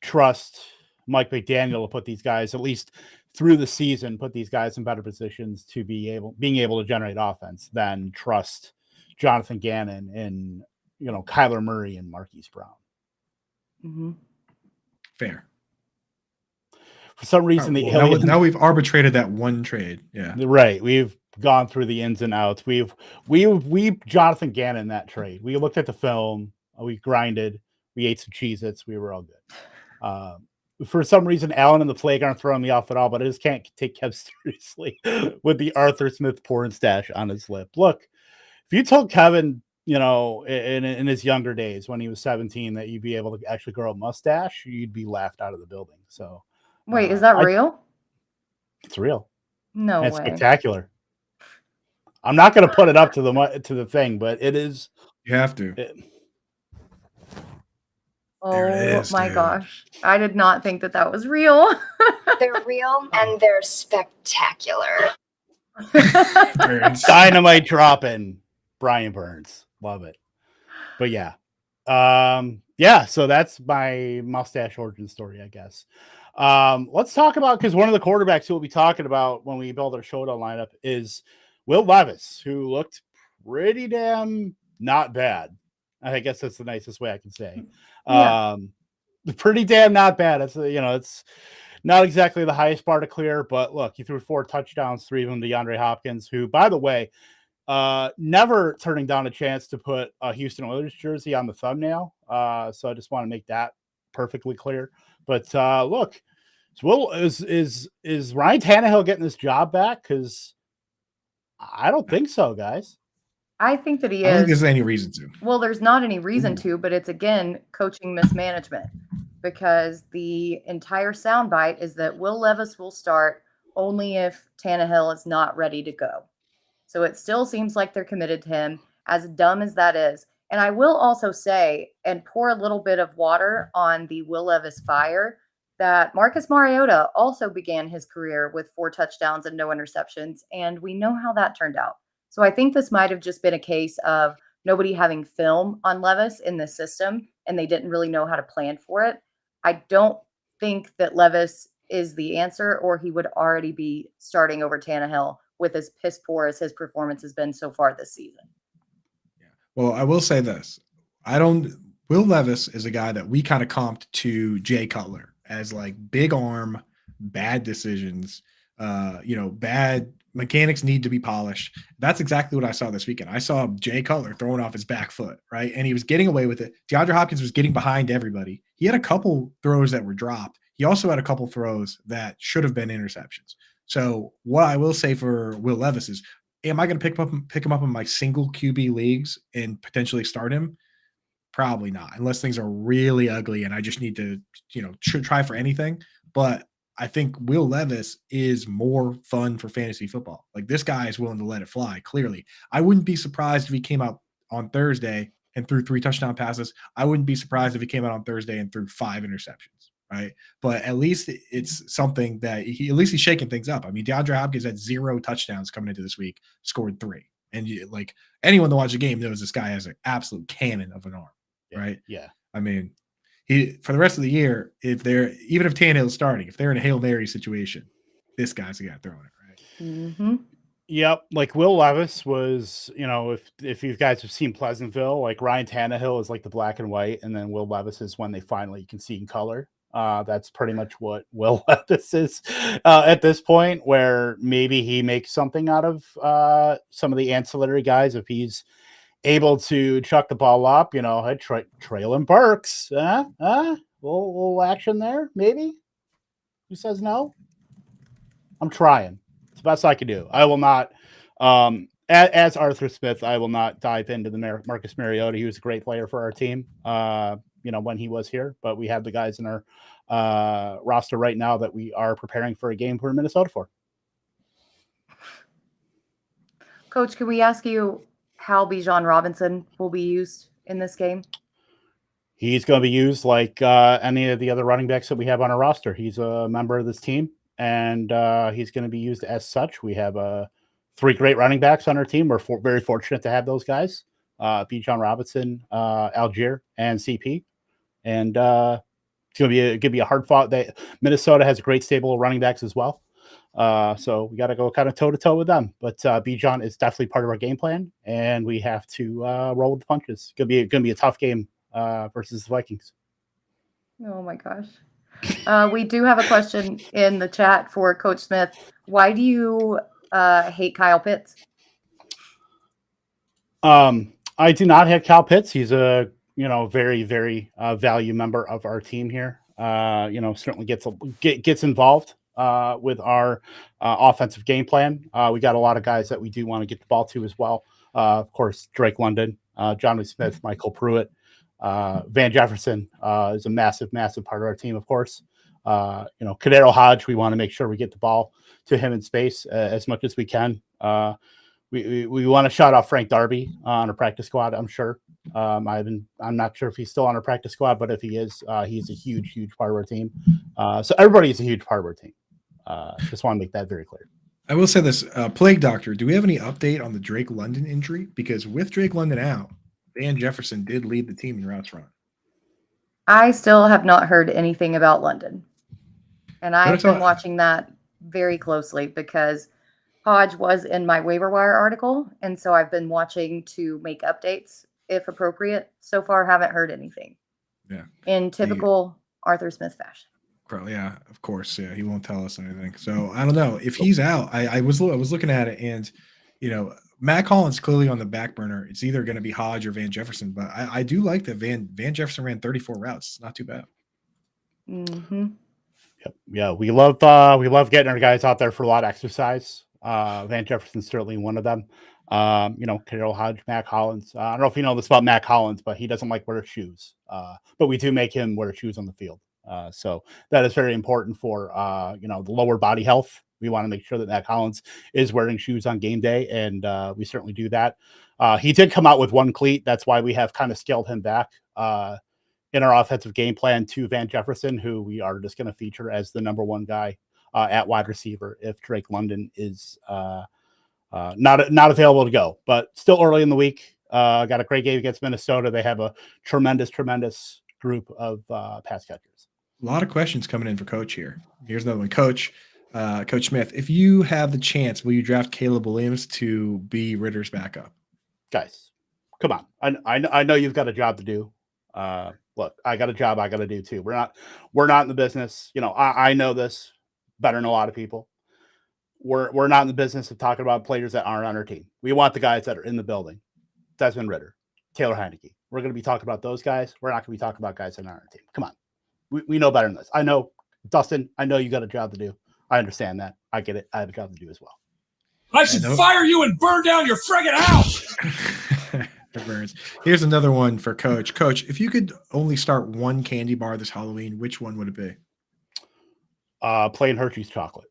[SPEAKER 1] trust Mike McDaniel to put these guys at least through the season, put these guys in better positions to being able to generate offense than trust Jonathan Gannon and Kyler Murray and Marquise Brown.
[SPEAKER 3] Mm-hmm.
[SPEAKER 2] Fair.
[SPEAKER 1] For some reason,
[SPEAKER 2] now we've arbitrated that one trade. Yeah,
[SPEAKER 1] right. We've gone through the ins and outs. We Jonathan Gannon that trade. We looked at the film. We grinded. We ate some Cheez-Its. We were all good. For some reason, Allen and the Plague aren't throwing me off at all, but I just can't take Kev seriously with the Arthur Smith porn stash on his lip. Look, if you told Kevin, in his younger days when he was 17, that you'd be able to actually grow a mustache, you'd be laughed out of the building. So,
[SPEAKER 3] Wait, is that real?
[SPEAKER 1] It's real.
[SPEAKER 3] No
[SPEAKER 1] It's
[SPEAKER 3] way.
[SPEAKER 1] spectacular. I'm not going to put it up to the thing, but it is.
[SPEAKER 2] You have to.
[SPEAKER 3] There it is, my gosh. I did not think that was real.
[SPEAKER 4] They're real and they're spectacular.
[SPEAKER 1] Dynamite dropping. Brian Burns. Love it. But yeah. So that's my mustache origin story, I guess. Let's talk about, because one of the quarterbacks who we'll be talking about when we build our showdown lineup is Will Levis, who looked pretty damn not bad. I guess that's the nicest way I can say.
[SPEAKER 3] Yeah.
[SPEAKER 1] Pretty damn not bad. It's not exactly the highest bar to clear, but look, he threw 4 touchdowns, 3 of them to DeAndre Hopkins, who, by the way, never turning down a chance to put a Houston Oilers jersey on the thumbnail. So I just want to make that perfectly clear. But look, is Ryan Tannehill getting this job back? Because I don't think so, guys.
[SPEAKER 3] I think that he is.
[SPEAKER 2] I don't think there's any reason to.
[SPEAKER 3] Well, there's not any reason to, but it's again coaching mismanagement, because the entire soundbite is that Will Levis will start only if Tannehill is not ready to go. So it still seems like they're committed to him, as dumb as that is. And I will also say, and pour a little bit of water on the Will Levis fire, that Marcus Mariota also began his career with 4 touchdowns and no interceptions. And we know how that turned out. So I think this might have just been a case of nobody having film on Levis in the system, and they didn't really know how to plan for it. I don't think that Levis is the answer, or he would already be starting over Tannehill with as piss poor as his performance has been so far this season.
[SPEAKER 2] Yeah. Well, I will say this. Will Levis is a guy that we kind of comped to Jay Cutler as like big arm, bad decisions, bad mechanics need to be polished. That's exactly what I saw this weekend. I saw Jay Cutler throwing off his back foot, right? And he was getting away with it. DeAndre Hopkins was getting behind everybody. He had a couple throws that were dropped. He also had a couple throws that should have been interceptions. So what I will say for Will Levis is, am I going to pick him up in my single QB leagues and potentially start him? Probably not, unless things are really ugly and I just need to, try for anything. But I think Will Levis is more fun for fantasy football. Like, this guy is willing to let it fly, clearly. I wouldn't be surprised if he came out on Thursday and threw 3 touchdown passes. I wouldn't be surprised if he came out on Thursday and threw 5 interceptions, right? But at least it's something that he's shaking things up. I mean, DeAndre Hopkins had 0 touchdowns coming into this week, scored 3. And anyone that watched the game knows this guy has an absolute cannon of an arm, right?
[SPEAKER 1] Yeah.
[SPEAKER 2] I mean, for the rest of the year, even if Tannehill's starting, if they're in a Hail Mary situation, this guy's the guy throwing it, right?
[SPEAKER 3] Mm-hmm.
[SPEAKER 1] Yep. Like Will Levis was, if you guys have seen Pleasantville, like Ryan Tannehill is like the black and white, and then Will Levis is when they finally can see in color. That's pretty much what Will Levis is at this point, where maybe he makes something out of some of the ancillary guys if he's able to chuck the ball up. Traylon Burks, little action there, maybe. Who says no? I'm trying. It's the best I can do. I will not, as Arthur Smith, I will not dive into the Marcus Mariota. He was a great player for our team, when he was here. But we have the guys in our roster right now that we are preparing for a game for Minnesota for.
[SPEAKER 3] Coach, can we ask you how Bijan Robinson will be used in this game?
[SPEAKER 1] He's going to be used like any of the other running backs that we have on our roster. He's a member of this team, and he's going to be used as such. We have 3 great running backs on our team. We're very fortunate to have those guys, Bijan Robinson, Algier, and CP. And it's going to be a hard fought. Minnesota has a great stable of running backs as well. So we got to go kind of toe to toe with them. But Bijan is definitely part of our game plan, and we have to roll with the punches. It's going to be a tough game versus the Vikings.
[SPEAKER 3] Oh my gosh. We do have a question in the chat for Coach Smith. Why do you hate Kyle Pitts?
[SPEAKER 1] I do not hate Kyle Pitts. He's a very, very value member of our team here. Certainly gets involved with our offensive game plan. We got a lot of guys that we do want to get the ball to as well. Of course, Drake London, Johnny Smith, Michael Pruitt. Van Jefferson is a massive, massive part of our team, of course. Kadero Hodge, we want to make sure we get the ball to him in space as much as we can. We want to shout out Frank Darby on our practice squad, I'm sure. I'm not sure if he's still on our practice squad, but if he is, he's a huge, huge part of our team. So everybody is a huge part of our team. Just want to make that very clear.
[SPEAKER 2] I will say this, Plague Doctor, do we have any update on the Drake London injury? Because with Drake London out, Van Jefferson did lead the team in routes run.
[SPEAKER 3] I still have not heard anything about London. And I've been watching that very closely because Hodge was in my waiver wire article. And so I've been watching to make updates if appropriate. So far, haven't heard anything.
[SPEAKER 2] Yeah.
[SPEAKER 3] In typical Arthur Smith fashion.
[SPEAKER 2] Yeah, of course. Yeah, he won't tell us anything. So I don't know if he's out. I was looking at it, and Matt Collins clearly on the back burner. It's either going to be Hodge or Van Jefferson, but I do like that Van Jefferson ran 34 routes. It's not too bad.
[SPEAKER 3] Mm-hmm.
[SPEAKER 1] Yep. Yeah, we love getting our guys out there for a lot of exercise. Van Jefferson's certainly one of them. Kadero Hodge, Matt Collins. I don't know if you know this about Matt Collins, but he doesn't like wear shoes. But we do make him wear shoes on the field. So that is very important for the lower body health. We want to make sure that Matt Collins is wearing shoes on game day, and we certainly do that. He did come out with one cleat. That's why we have kind of scaled him back in our offensive game plan to Van Jefferson, who we are just going to feature as the number 1 guy at wide receiver if Drake London is not available to go. But still early in the week. Got a great game against Minnesota. They have a tremendous, tremendous group of pass catchers.
[SPEAKER 2] A lot of questions coming in for Coach here. Here's another one. Coach Smith, if you have the chance, will you draft Caleb Williams to be Ritter's backup?
[SPEAKER 1] Guys, come on. I know you've got a job to do. Look, I got a job I got to do too. We're not in the business. I know this better than a lot of people. We're not in the business of talking about players that aren't on our team. We want the guys that are in the building. Desmond Ridder, Taylor Heineke. We're going to be talking about those guys. We're not going to be talking about guys that aren't on our team. Come on. We know better than this. I know, Dustin, I know you got a job to do. I understand that. I get it. I have a job to do as well.
[SPEAKER 5] I should fire you and burn down your friggin' house.
[SPEAKER 2] It burns. Here's another one for Coach. Coach, if you could only start one candy bar this Halloween, which one would it be?
[SPEAKER 1] Plain Hershey's chocolate.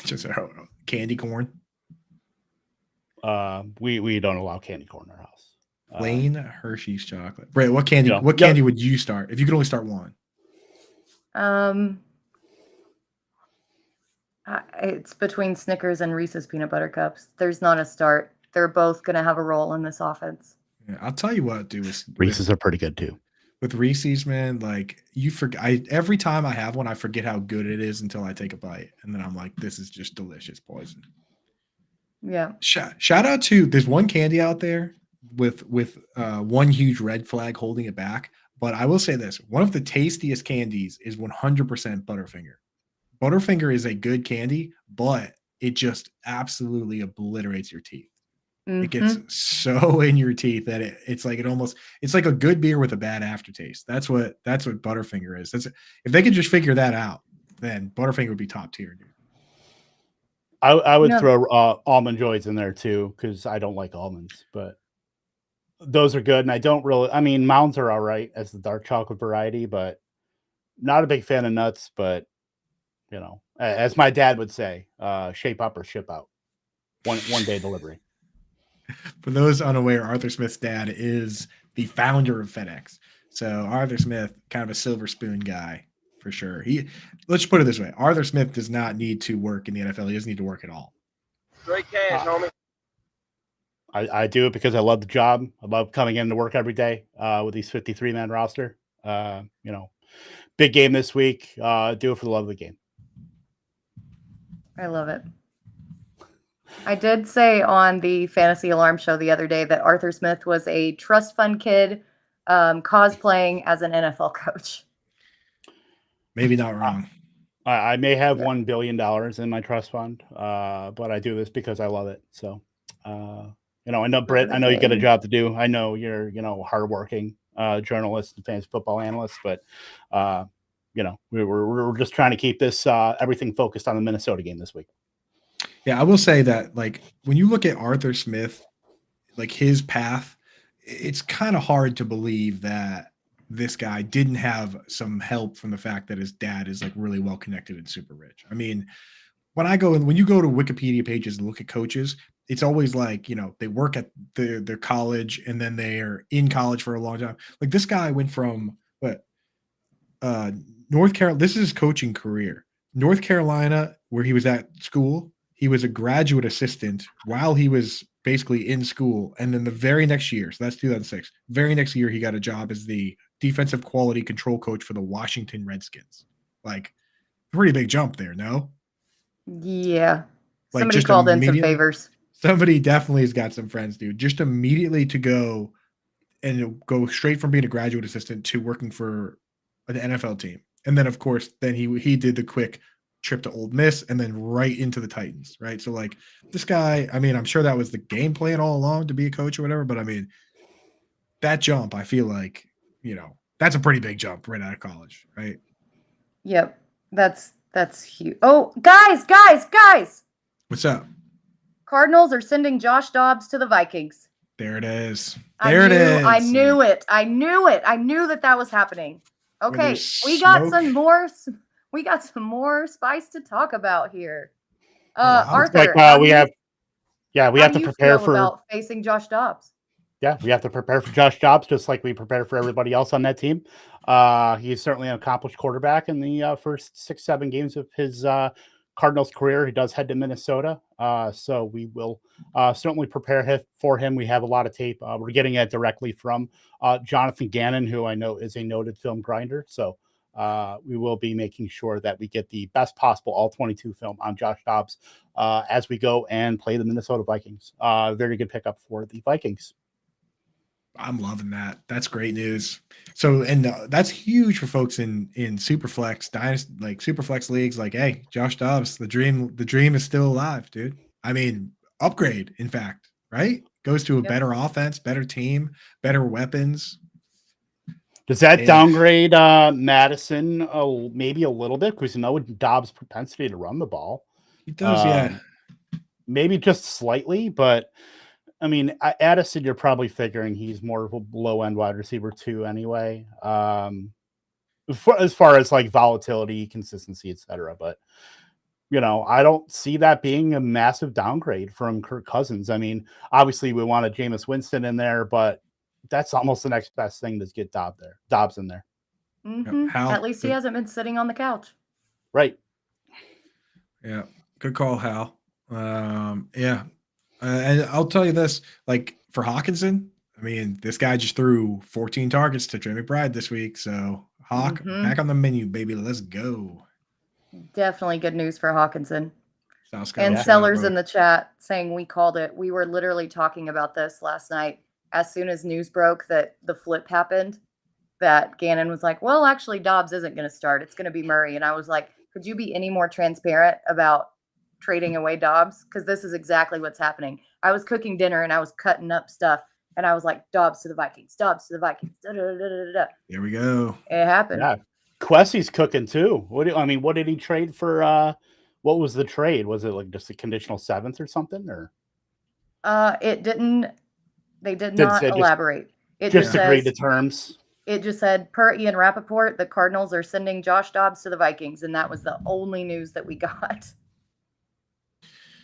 [SPEAKER 2] Just candy corn.
[SPEAKER 1] We don't allow candy corn in our house.
[SPEAKER 2] Plain Hershey's chocolate. Britt, what candy? What candy would you start if you could only start one?
[SPEAKER 3] It's between Snickers and Reese's peanut butter cups. There's not a start. They're both going to have a role in this offense.
[SPEAKER 2] Yeah, I'll tell you what, dude.
[SPEAKER 1] Reese's are pretty good too.
[SPEAKER 2] With Reese's, man, like you forget. Every time I have one, I forget how good it is until I take a bite, and then I'm like, "This is just delicious poison."
[SPEAKER 3] Yeah.
[SPEAKER 2] Shout out to there's one candy out there with one huge red flag holding it back. But I will say this: one of the tastiest candies is 100% Butterfinger. Butterfinger is a good candy, but it just absolutely obliterates your teeth. It gets so in your teeth that it's like a good beer with a bad aftertaste. That's what Butterfinger is. If they could just figure that out, then Butterfinger would be top tier, dude.
[SPEAKER 1] I would throw almond joys in there too, because I don't like almonds, but those are good. And I don't really, I mean, Mounds are all right as the dark chocolate variety, but not a big fan of nuts. But you know, as my dad would say, shape up or ship out. One day delivery.
[SPEAKER 2] For those unaware, Arthur Smith's dad is the founder of FedEx. So Arthur Smith, kind of a silver spoon guy for sure. Let's put it this way: Arthur Smith does not need to work in the NFL. He doesn't need to work at all.
[SPEAKER 6] Great cash, homie.
[SPEAKER 1] I do it because I love the job. I love coming in to work every day with these 53-man roster. You know, big game this week. Do it for the love of the game.
[SPEAKER 3] I love it. I did say on the Fantasy Alarm show the other day that Arthur Smith was a trust fund kid cosplaying as an NFL coach.
[SPEAKER 2] Maybe not wrong.
[SPEAKER 1] I may have $1 billion in my trust fund, but I do this because I love it. So, you know, I know, Britt, I know you get a job to do. I know you're, you know, hardworking journalist and fantasy football analyst, but, you know, we're just trying to keep this everything focused on the Minnesota game this week.
[SPEAKER 2] Yeah, I will say that, like, when you look at Arthur Smith, like his path, it's kind of hard to believe that this guy didn't have some help from the fact that his dad is like really well connected and super rich. I mean, when you go to Wikipedia pages and look at coaches, it's always like, you know, they work at their college and then they are in college for a long time. Like this guy went from North Carolina. This is his coaching career. North Carolina, where he was at school, he was a graduate assistant while he was basically in school. And then the very next year, so that's 2006, very next year, he got a job as the defensive quality control coach for the Washington Redskins. Like, pretty big jump there, no?
[SPEAKER 3] Yeah.
[SPEAKER 2] Like,
[SPEAKER 3] somebody
[SPEAKER 2] just
[SPEAKER 3] called in some favors.
[SPEAKER 2] Somebody definitely has got some friends, dude. Just immediately to go straight from being a graduate assistant to working for an NFL team. And then, of course, then he did the quick trip to Ole Miss and then right into the Titans, right? So, like, this guy, I mean, I'm sure that was the game plan all along to be a coach or whatever, but I mean, that jump, I feel like, you know, that's a pretty big jump right out of college, right?
[SPEAKER 3] Yep. That's huge. Oh, guys.
[SPEAKER 2] What's up?
[SPEAKER 3] Cardinals are sending Josh Dobbs to the Vikings.
[SPEAKER 2] There it is.
[SPEAKER 3] I knew it. I knew that was happening. Okay, we got some more spice to talk about here. Arthur,
[SPEAKER 1] we have to prepare for
[SPEAKER 3] facing Josh Dobbs.
[SPEAKER 1] Yeah, we have to prepare for Josh Dobbs just like we prepare for everybody else on that team. He's certainly an accomplished quarterback in the first 6-7 games of his Cardinals career. He does head to Minnesota, so we will certainly prepare for him. We have a lot of tape. We're getting it directly from Jonathan Gannon, who I know is a noted film grinder. So we will be making sure that we get the best possible all-22 film on Josh Dobbs as we go and play the Minnesota Vikings. Very good pickup for the Vikings.
[SPEAKER 2] I'm loving that. That's great news. So, and that's huge for folks in Superflex dynasty, like Superflex leagues. Like, hey, Josh Dobbs, the dream is still alive, dude. I mean, upgrade, in fact, right? Goes to a better offense, better team, better weapons.
[SPEAKER 1] Does that downgrade Madison maybe a little bit? Because you know Dobbs' propensity to run the ball.
[SPEAKER 2] He does, yeah.
[SPEAKER 1] Maybe just slightly, but I mean, Addison, you're probably figuring he's more of a low-end wide receiver too anyway. As far as like volatility, consistency, etc. But you know, I don't see that being a massive downgrade from Kirk Cousins. I mean, obviously we want a Jameis Winston in there, but that's almost the next best thing to get Dobbs in there.
[SPEAKER 3] Mm-hmm. At least he hasn't been sitting on the couch.
[SPEAKER 1] Right.
[SPEAKER 2] Yeah. Good call, Hal. Yeah. And I'll tell you this, like for Hawkinson, I mean, this guy just threw 14 targets to Trey McBride this week. So Hawk, back on the menu, baby. Let's go.
[SPEAKER 3] Definitely good news for Hawkinson.
[SPEAKER 2] And
[SPEAKER 3] Sellers in the chat saying we called it. We were literally talking about this last night. As soon as news broke that the flip happened, that Gannon was like, well, actually, Dobbs isn't going to start. It's going to be Murray. And I was like, could you be any more transparent about trading away Dobbs? Because this is exactly what's happening. I was cooking dinner and I was cutting up stuff. And I was like, Dobbs to the Vikings, Dobbs to the Vikings. Da, da, da, da, da.
[SPEAKER 2] There we go.
[SPEAKER 3] It happened.
[SPEAKER 1] Yeah. Quessy's cooking too. What did he trade for? What was the trade? Was it like just a conditional 7th or something? Or
[SPEAKER 3] They did not elaborate. It
[SPEAKER 1] just agreed
[SPEAKER 3] says,
[SPEAKER 1] to terms.
[SPEAKER 3] It just said, per Ian Rappaport, the Cardinals are sending Josh Dobbs to the Vikings. And that was the only news that we got.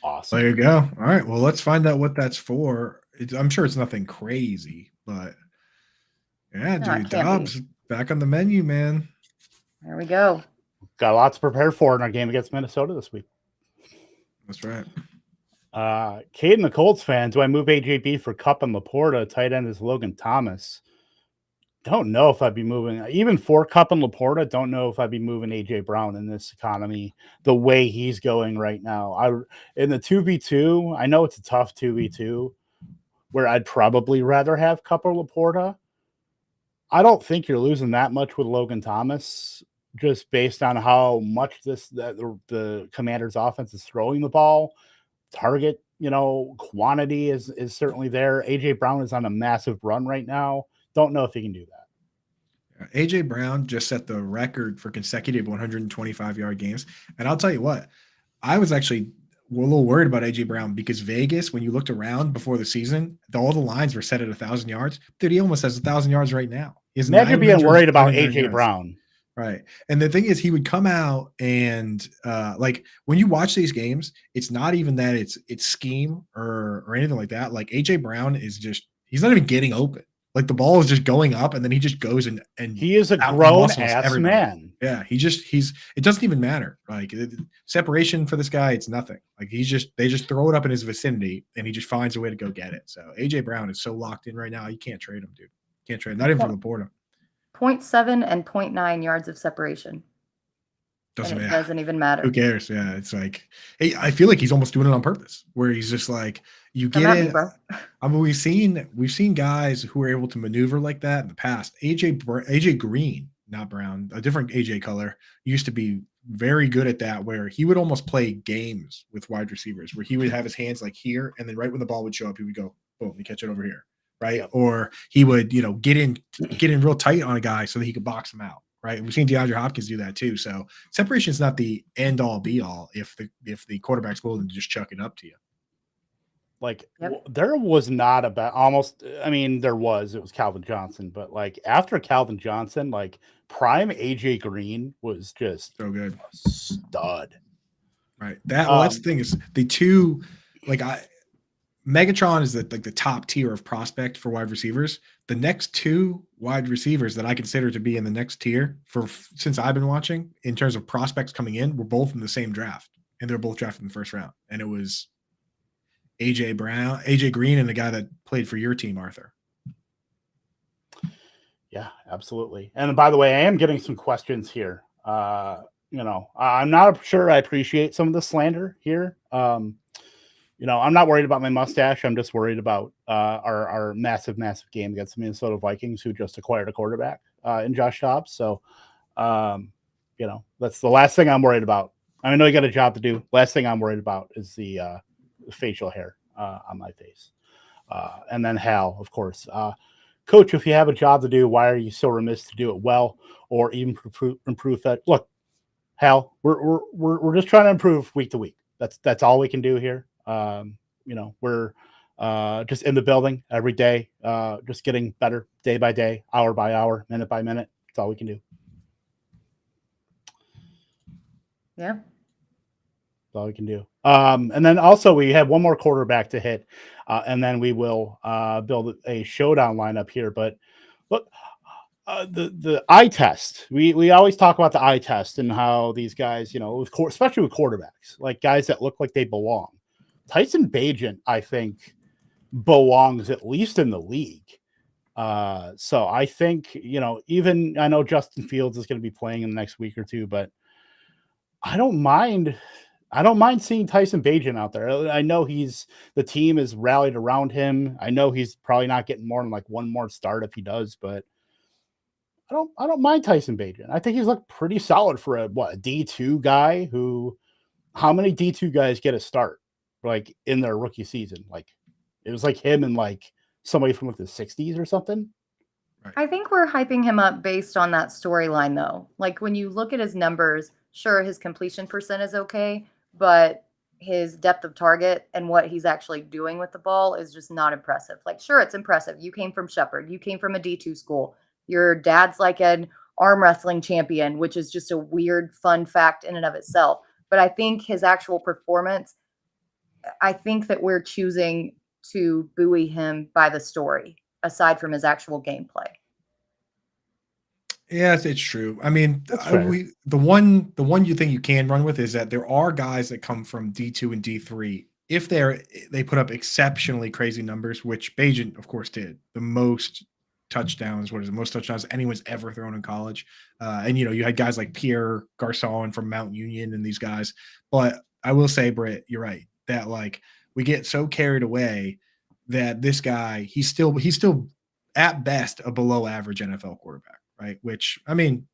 [SPEAKER 1] Awesome.
[SPEAKER 2] There you go. All right. Well, let's find out what that's for. I'm sure it's nothing crazy, but yeah, dude, Dobbs back on the menu, man.
[SPEAKER 3] There we go.
[SPEAKER 1] Got a lot to prepare for in our game against Minnesota this week.
[SPEAKER 2] That's right.
[SPEAKER 1] Caden, the Colts fan, do I move AJB for Kupp and Laporta? Tight end is Logan Thomas. Don't know if I'd be moving even for Kupp and Laporta. Don't know if I'd be moving AJ Brown in this economy the way he's going right now. In the 2v2, I know it's a tough 2v2 where I'd probably rather have Kupp or Laporta. I don't think you're losing that much with Logan Thomas, just based on how much the Commanders' offense is throwing the ball. Target, quantity is certainly there. AJ Brown is on a massive run right now. Don't know if he can do that.
[SPEAKER 2] AJ Brown just set the record for consecutive 125-yard games. And I'll tell you what, I was actually a little worried about AJ Brown because Vegas, when you looked around before the season, all the lines were set at 1,000 yards. Dude, he almost has 1,000 yards right now.
[SPEAKER 1] Imagine being worried about AJ Brown.
[SPEAKER 2] Right. And the thing is, he would come out and like when you watch these games, it's not even that it's scheme or anything like that. Like AJ Brown is just, he's not even getting open. Like the ball is just going up and then he just goes and
[SPEAKER 1] he is a grown ass man.
[SPEAKER 2] Yeah. It doesn't even matter. Like separation for this guy, it's nothing. Like they just throw it up in his vicinity and he just finds a way to go get it. So AJ Brown is so locked in right now. You can't trade him, dude. Can't trade him. Not even for Laporta.
[SPEAKER 3] 0.7 and 0.9 yards of separation. Doesn't even matter.
[SPEAKER 2] Who cares? Yeah, it's like, hey, I feel like he's almost doing it on purpose, where he's just like, you get it.
[SPEAKER 3] Bro.
[SPEAKER 2] I mean, we've seen guys who are able to maneuver like that in the past. AJ Green, not Brown, a different AJ color, used to be very good at that, where he would almost play games with wide receivers, where he would have his hands like here, and then right when the ball would show up, he would go, boom, and catch it over here, right? Yep. Or he would, get in real tight on a guy so that he could box him out. Right. We've seen DeAndre Hopkins do that too. So separation is not the end all be all if the quarterback's willing to just chuck it up to you.
[SPEAKER 1] Like there was not it was Calvin Johnson, but like after Calvin Johnson, like prime AJ Green was just
[SPEAKER 2] so good.
[SPEAKER 1] A stud.
[SPEAKER 2] Right. That's the thing is the two, Megatron is the top tier of prospect for wide receivers. The next two wide receivers that I consider to be in the next tier since I've been watching in terms of prospects coming in were both in the same draft, and they're both drafted in the first round. And it was AJ Green, and the guy that played for your team, Arthur.
[SPEAKER 1] Yeah, absolutely. And by the way, I am getting some questions here. I'm not sure I appreciate some of the slander here. I'm not worried about my mustache. I'm just worried about our massive game against the Minnesota Vikings, who just acquired a quarterback in Josh Dobbs. So, that's the last thing I'm worried about. I know you got a job to do. Last thing I'm worried about is the facial hair on my face. And then Hal, of course. Coach, if you have a job to do, why are you so remiss to do it well or even improve that? Look, Hal, we're just trying to improve week to week. That's all we can do here. We're just in the building every day, just getting better day by day, hour by hour, minute by minute. That's all we can do.
[SPEAKER 3] Yeah.
[SPEAKER 1] That's all we can do. And then also we have one more quarterback to hit, and then we will build a showdown lineup here. But look, the eye test. We always talk about the eye test and how these guys, especially with quarterbacks, like guys that look like they belong. Tyson Bagent, I think, belongs at least in the league. So I think, even I know Justin Fields is going to be playing in the next week or two, but I don't mind seeing Tyson Bagent out there. I know the team is rallied around him. I know he's probably not getting more than like one more start if he does, but I don't mind Tyson Bagent. I think he's looked pretty solid for a D2 guy who. How many D2 guys get a start like in their rookie season? Like it was like him and like somebody from like the 60s or something.
[SPEAKER 3] I think we're hyping him up based on that storyline, though. Like when you look at his numbers, sure, his completion percent is okay, but his depth of target and what he's actually doing with the ball is just not impressive. Like, sure, it's impressive. You came from Shepherd. You came from a D2 school. Your dad's like an arm wrestling champion, which is just a weird, fun fact in and of itself. But I think his actual performance, I think that we're choosing to buoy him by the story, aside from his actual gameplay.
[SPEAKER 2] Yes, it's true. I mean,
[SPEAKER 1] That's fair.
[SPEAKER 2] the one you think you can run with is that there are guys that come from D2 and D3. If they put up exceptionally crazy numbers, which Bagent, of course, did the most touchdowns. What is the most touchdowns anyone's ever thrown in college? And you had guys like Pierre Garcon from Mount Union and these guys. But I will say, Britt, you're right that like we get so carried away that this guy he's still at best a below average NFL quarterback. Right. Which, I mean,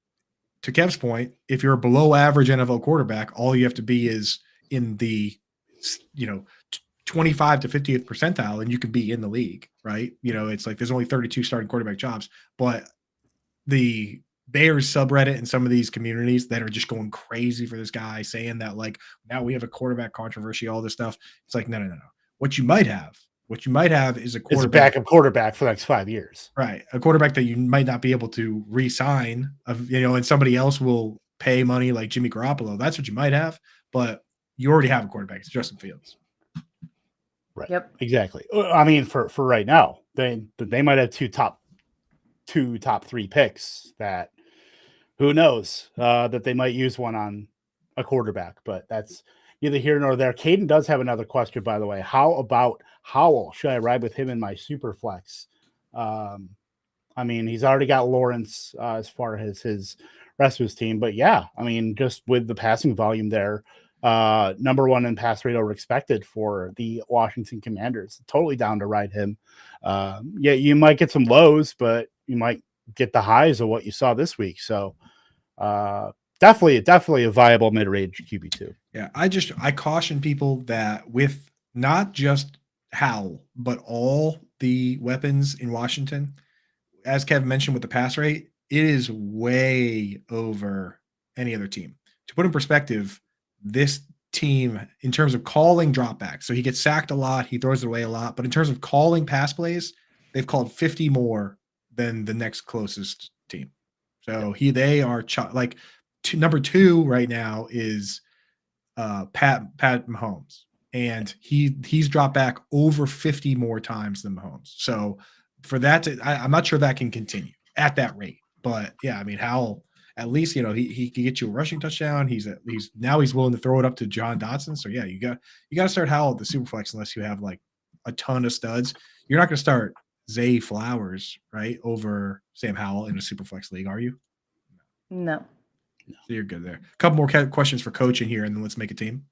[SPEAKER 2] to Kev's point, if you're a below average NFL quarterback, all you have to be is in the, 25 to 50th percentile and you can be in the league. Right. It's like there's only 32 starting quarterback jobs, but the Bears subreddit and some of these communities that are just going crazy for this guy saying that like, now we have a quarterback controversy, all this stuff. It's like, no. What you might have is a quarterback.
[SPEAKER 1] It's a backup quarterback for the next 5 years.
[SPEAKER 2] Right. A quarterback that you might not be able to re-sign, and somebody else will pay money like Jimmy Garoppolo. That's what you might have, but you already have a quarterback. It's Justin Fields.
[SPEAKER 1] Right.
[SPEAKER 3] Yep.
[SPEAKER 1] Exactly. I mean, for right now, they might have two top 3 picks that who knows that they might use one on a quarterback, but that's neither here nor there. Caden does have another question, by the way. How about Howell? Should I ride with him in my super flex? I mean, he's already got Lawrence as far as his rest of his team, but yeah, I mean, just with the passing volume there, number 1 in pass rate over expected for the Washington Commanders. Totally down to ride him. Yeah, you might get some lows, but you might get the highs of what you saw this week. So definitely a viable mid-range QB2.
[SPEAKER 2] Yeah, I caution people that with not just Howell, but all the weapons in Washington, as Kevin mentioned with the pass rate, it is way over any other team. To put in perspective, this team, in terms of calling dropbacks, so he gets sacked a lot, he throws it away a lot, but in terms of calling pass plays, they've called 50 more than the next closest team. So they are number 2 right now is Pat Mahomes, and he's dropped back over 50 more times than Mahomes. So for that, I'm not sure that can continue at that rate. But yeah, I mean, Howell, at least he can get you a rushing touchdown. He's willing to throw it up to John Dotson. So yeah, you got to start Howell at the Superflex unless you have like a ton of studs. You're not going to start Zay Flowers right over Sam Howell in a Superflex league, are you?
[SPEAKER 3] No.
[SPEAKER 2] So you're good there. A couple more questions for Coach in here, and then let's make a team.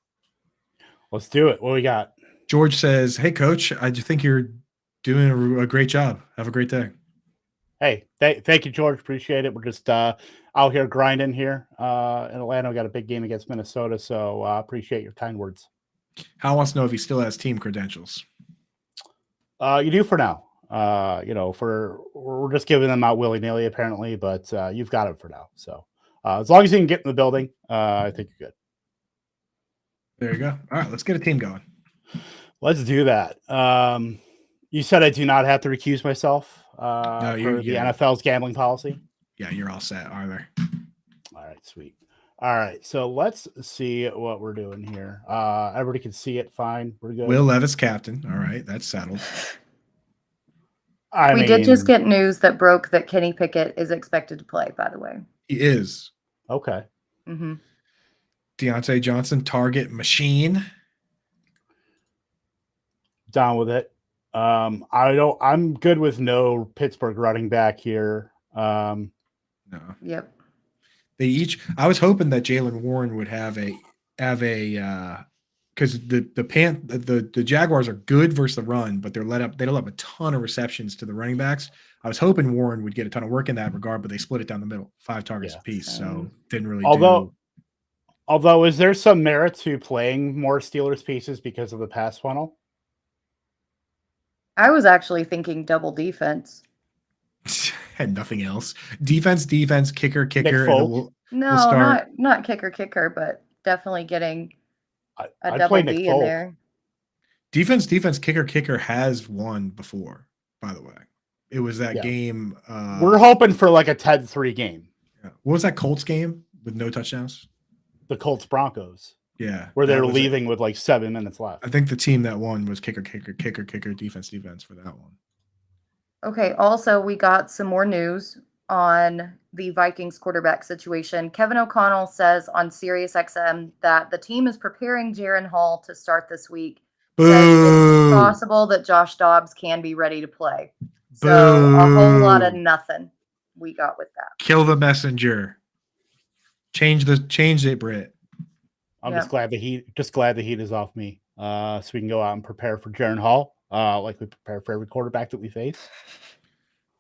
[SPEAKER 1] Let's do it. What we got?
[SPEAKER 2] George says, "Hey, Coach, I just think you're doing a great job. Have a great day."
[SPEAKER 1] Hey, thank you, George. Appreciate it. We're just out here grinding here in Atlanta. We got a big game against Minnesota, so appreciate your kind words.
[SPEAKER 2] Hal wants to know if he still has team credentials.
[SPEAKER 1] You do for now. We're just giving them out willy-nilly apparently, but you've got it for now. So as long as you can get in the building, I think you're good.
[SPEAKER 2] There you go. All right, let's get a team going.
[SPEAKER 1] Let's do that. You said I do not have to recuse myself for the NFL's gambling policy.
[SPEAKER 2] Yeah, you're all set, Arthur.
[SPEAKER 1] All right, sweet. All right, so let's see what we're doing here. Everybody can see it fine. We're good.
[SPEAKER 2] Will Levis, captain. All right, that's settled.
[SPEAKER 3] We did just get news that broke that Kenny Pickett is expected to play, by the way.
[SPEAKER 2] He is.
[SPEAKER 1] Okay.
[SPEAKER 3] Mm-hmm.
[SPEAKER 2] Deontay Johnson, target machine. Down
[SPEAKER 1] with it. I'm good with no Pittsburgh running back here.
[SPEAKER 2] No.
[SPEAKER 3] Yep.
[SPEAKER 2] I was hoping that Jaylen Warren would have a because the Jaguars are good versus the run, but they don't have a ton of receptions to the running backs. I was hoping Warren would get a ton of work in that regard, but they split it down the middle, 5 targets apiece, so didn't really do.
[SPEAKER 1] Although, is there some merit to playing more Steelers pieces because of the pass funnel?
[SPEAKER 3] I was actually thinking double defense.
[SPEAKER 2] And nothing else. Defense, kicker, and then
[SPEAKER 3] No,
[SPEAKER 2] we'll start.
[SPEAKER 3] not kicker, but definitely getting a
[SPEAKER 1] I'd
[SPEAKER 3] double
[SPEAKER 1] play Nick
[SPEAKER 3] D in
[SPEAKER 1] Folk.
[SPEAKER 3] there.
[SPEAKER 2] Defense, kicker has won before, by the way. It was that game.
[SPEAKER 1] We're hoping for like a 10-3 game.
[SPEAKER 2] Yeah. What was that Colts game with no touchdowns?
[SPEAKER 1] The Colts Broncos.
[SPEAKER 2] Yeah.
[SPEAKER 1] Where they're leaving with like 7 minutes left.
[SPEAKER 2] I think the team that won was kicker, defense for that one.
[SPEAKER 3] Okay, also we got some more news on the Vikings quarterback situation. Kevin O'Connell says on SiriusXM that the team is preparing Jaren Hall to start this week. Says it's possible that Josh Dobbs can be ready to play. So a whole lot of nothing we got with that.
[SPEAKER 2] Kill the messenger. Change it, Britt.
[SPEAKER 1] I'm just glad the heat is off me. So we can go out and prepare for Jaren Hall, like we prepare for every quarterback that we face.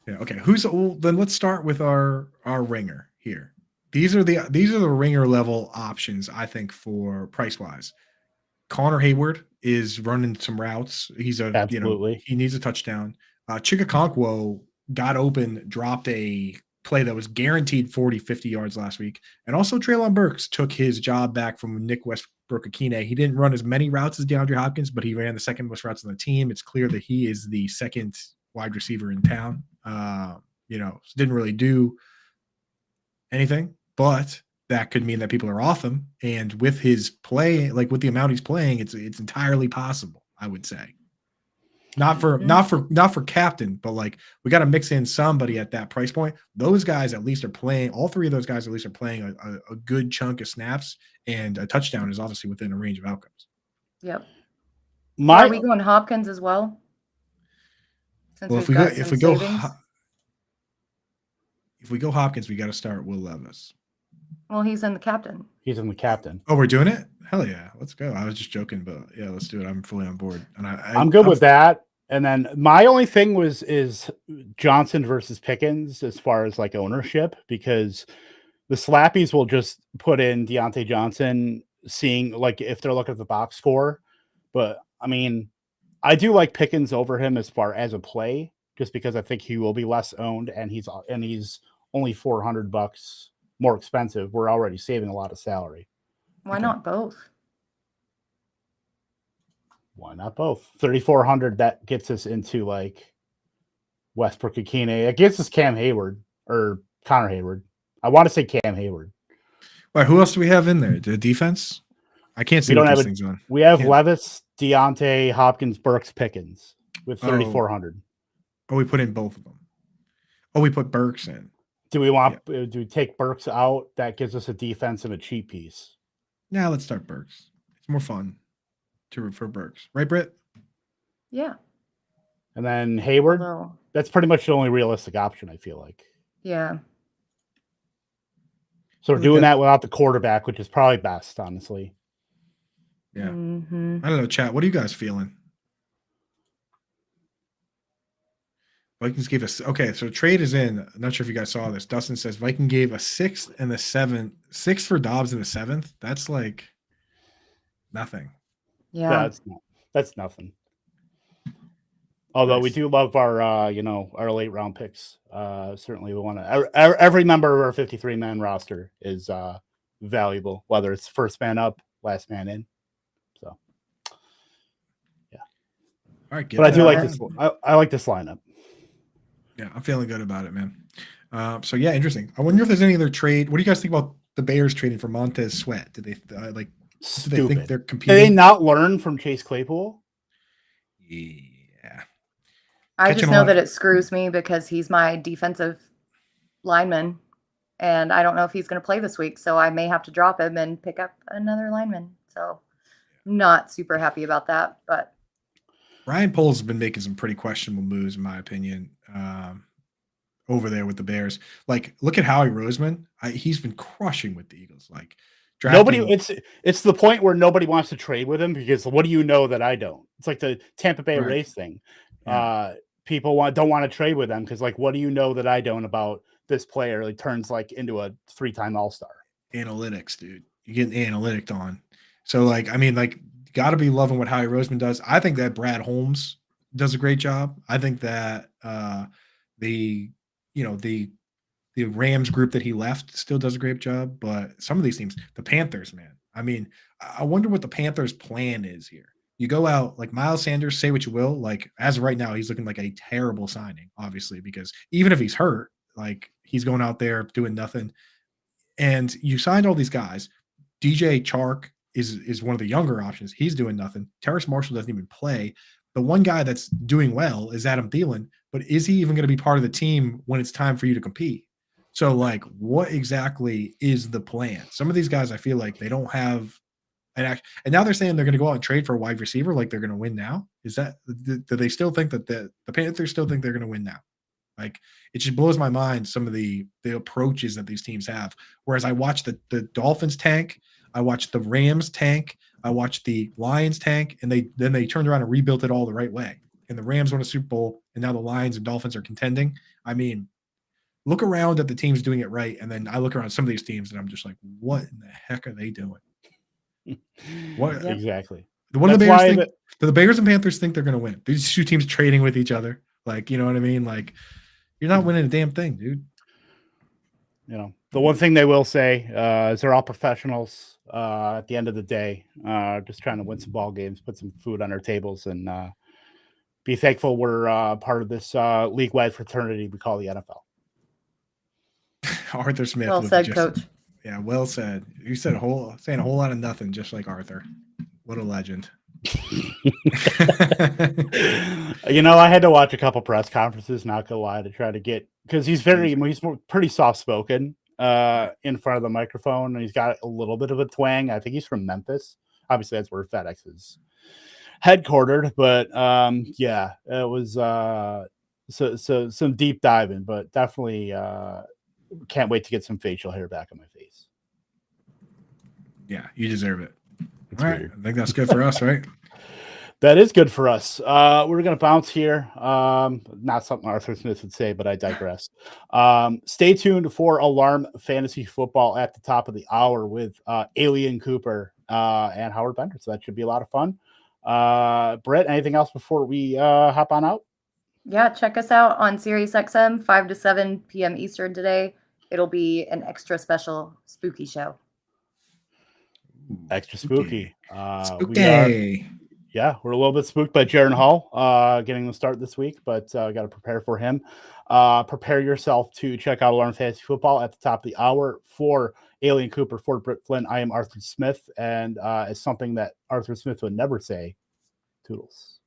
[SPEAKER 2] Yeah. Okay. Then let's start with our ringer here. These are the ringer level options, I think, for price wise. Connor Hayward is running some routes. He's
[SPEAKER 1] absolutely
[SPEAKER 2] he needs a touchdown. Chikakonkwo got open, dropped a play that was guaranteed 40-50 yards last week. And also Treylon Burks took his job back from Nick Westbrook-Akine. He didn't run as many routes as DeAndre Hopkins, but he ran the second most routes on the team. It's clear that he is the second wide receiver in town. Didn't really do anything, but that could mean that people are off him. And with his play, like with the amount he's playing, it's entirely possible, I would say. Not for captain, but like we got to mix in somebody at that price point. Those guys at least are playing. All three of those guys at least are playing a good chunk of snaps, and a touchdown is obviously within a range of outcomes.
[SPEAKER 3] Yep. Are we going Hopkins as well?
[SPEAKER 2] If we go Hopkins, we got to start Will Levis.
[SPEAKER 3] Well, he's in the captain.
[SPEAKER 2] Oh, we're doing it? Hell yeah, let's go. I was just joking, but yeah, let's do it. I'm fully on board, and
[SPEAKER 1] I'm good with that. And then my only thing is Johnson versus Pickens as far as like ownership, because the slappies will just put in Deontay Johnson, seeing like if they're looking at the box score. But I mean, I do like Pickens over him as far as a play, just because I think he will be less owned, and he's only $400 more expensive. We're already saving a lot of salary.
[SPEAKER 3] Why not both?
[SPEAKER 1] Why not both? 3,400. That gets us into like Westbrook-Akine. It gets us Cam Hayward or Connor Hayward. I want to say Cam Hayward.
[SPEAKER 2] Wait, who else do we have in there? The defense? I can't see what these things on.
[SPEAKER 1] We have Levis, Deontay, Hopkins, Burks, Pickens with 3,400.
[SPEAKER 2] Oh, we put in both of them. Oh, we put Burks in.
[SPEAKER 1] Do we take Burks out? That gives us a defense and a cheap piece.
[SPEAKER 2] Now let's start Burks. It's more fun to root for Burks. Right, Britt?
[SPEAKER 3] Yeah.
[SPEAKER 1] And then Hayward. That's pretty much the only realistic option, I feel like.
[SPEAKER 3] Yeah.
[SPEAKER 1] So we're doing that without the quarterback, which is probably best, honestly.
[SPEAKER 2] Yeah. Mm-hmm. I don't know, chat. What are you guys feeling? Vikings gave us so trade is in. I'm not sure if you guys saw this. Dustin says Viking gave a 6th and the 7th, 6 for Dobbs in the 7th. That's like nothing.
[SPEAKER 3] Yeah,
[SPEAKER 1] that's nothing. Although we do love our our late round picks. Certainly we want to. Every member of our 53-man roster is valuable, whether it's first man up, last man in. So yeah.
[SPEAKER 2] All right,
[SPEAKER 1] but I do like this. I like this lineup.
[SPEAKER 2] Yeah, I'm feeling good about it, man. So yeah, interesting. I wonder if there's any other trade. What do you guys think about the Bears trading for Montez Sweat? Did they Do they think they're competing?
[SPEAKER 1] Did they not learn from Chase Claypool?
[SPEAKER 2] Yeah.
[SPEAKER 3] I just know that it screws me because he's my defensive lineman, and I don't know if he's going to play this week, so I may have to drop him and pick up another lineman. So not super happy about that, but
[SPEAKER 2] Ryan Poles has been making some pretty questionable moves, in my opinion, over there with the Bears. Like, look at Howie Roseman. He's been crushing with the Eagles. Like,
[SPEAKER 1] Nobody.
[SPEAKER 2] drafting.
[SPEAKER 1] It's the point where nobody wants to trade with him because what do you know that I don't? It's like the Tampa Bay
[SPEAKER 2] Right.
[SPEAKER 1] Rays thing.
[SPEAKER 2] Yeah.
[SPEAKER 1] People don't want to trade with them because like what do you know that I don't about this player? He turns like into a 3-time All-Star.
[SPEAKER 2] Analytics, dude. You get analytic on. So like, I mean, like, got to be loving what Howie Roseman does. I think that Brad Holmes does a great job. I think that the Rams group that he left still does a great job. But some of these teams, the Panthers, man. I mean, I wonder what the Panthers' plan is here. You go out like Miles Sanders, say what you will. Like as of right now, he's looking like a terrible signing, obviously, because even if he's hurt, like he's going out there doing nothing. And you signed all these guys. DJ Chark is one of the younger options. He's doing nothing. Terrace Marshall doesn't even play. The one guy that's doing well is Adam Thielen, but is he even going to be part of the team when it's time for you to compete? So, like, what exactly is the plan? Some of these guys, I feel like they don't have an act. And now they're saying they're going to go out and trade for a wide receiver, like they're going to win now. Is that do they still think that the Panthers still think they're going to win now? Like, it just blows my mind some of the approaches that these teams have. Whereas I watch the Dolphins tank, I watched the Rams tank, I watched the Lions tank, and they turned around and rebuilt it all the right way. And the Rams won a Super Bowl, and now the Lions and Dolphins are contending. I mean, look around at the teams doing it right, and then I look around at some of these teams, and I'm just like, what in the heck are they doing? What
[SPEAKER 1] Exactly?
[SPEAKER 2] What do
[SPEAKER 1] That's
[SPEAKER 2] the Bears
[SPEAKER 1] why
[SPEAKER 2] think? Do the Bears and Panthers think they're going to win? These two teams trading with each other, like, you know what I mean? Like, you're not winning a damn thing, dude.
[SPEAKER 1] You know, the one thing they will say is they're all professionals at the end of the day, just trying to win some ball games, put some food on our tables, and be thankful we're part of this league-wide fraternity we call the NFL.
[SPEAKER 2] Arthur Smith.
[SPEAKER 3] Well
[SPEAKER 2] was
[SPEAKER 3] said,
[SPEAKER 2] just,
[SPEAKER 3] Coach.
[SPEAKER 2] Yeah, well said. You said saying a whole lot of nothing, just like Arthur. What a legend.
[SPEAKER 1] You know, I had to watch a couple press conferences, not gonna lie, to try to get because he's pretty soft spoken in front of the microphone, and he's got a little bit of a twang. I think he's from Memphis. Obviously, that's where FedEx is headquartered. But yeah, it was so some deep diving, but definitely can't wait to get some facial hair back on my face.
[SPEAKER 2] Yeah, you deserve it.
[SPEAKER 1] It's
[SPEAKER 2] All right,
[SPEAKER 1] weird.
[SPEAKER 2] I think that's good for us, right?
[SPEAKER 1] That is good for us. We're going to bounce here. Not something Arthur Smith would say, but I digress. Stay tuned for Alarm Fantasy Football at the top of the hour with Alien Cooper and Howard Bender. So that should be a lot of fun. Britt, anything else before we hop on out?
[SPEAKER 3] Yeah, check us out on SiriusXM, 5 to 7 p.m. Eastern today. It'll be an extra special spooky show.
[SPEAKER 1] Extra spooky.
[SPEAKER 2] Spooky.
[SPEAKER 1] We're a little bit spooked by Jaron Hall getting the start this week, but got to prepare for him. Prepare yourself to check out Alarm Fantasy Football at the top of the hour. For Alien Cooper, for Britt Flinn, I am Arthur Smith, and it's something that Arthur Smith would never say. Toodles.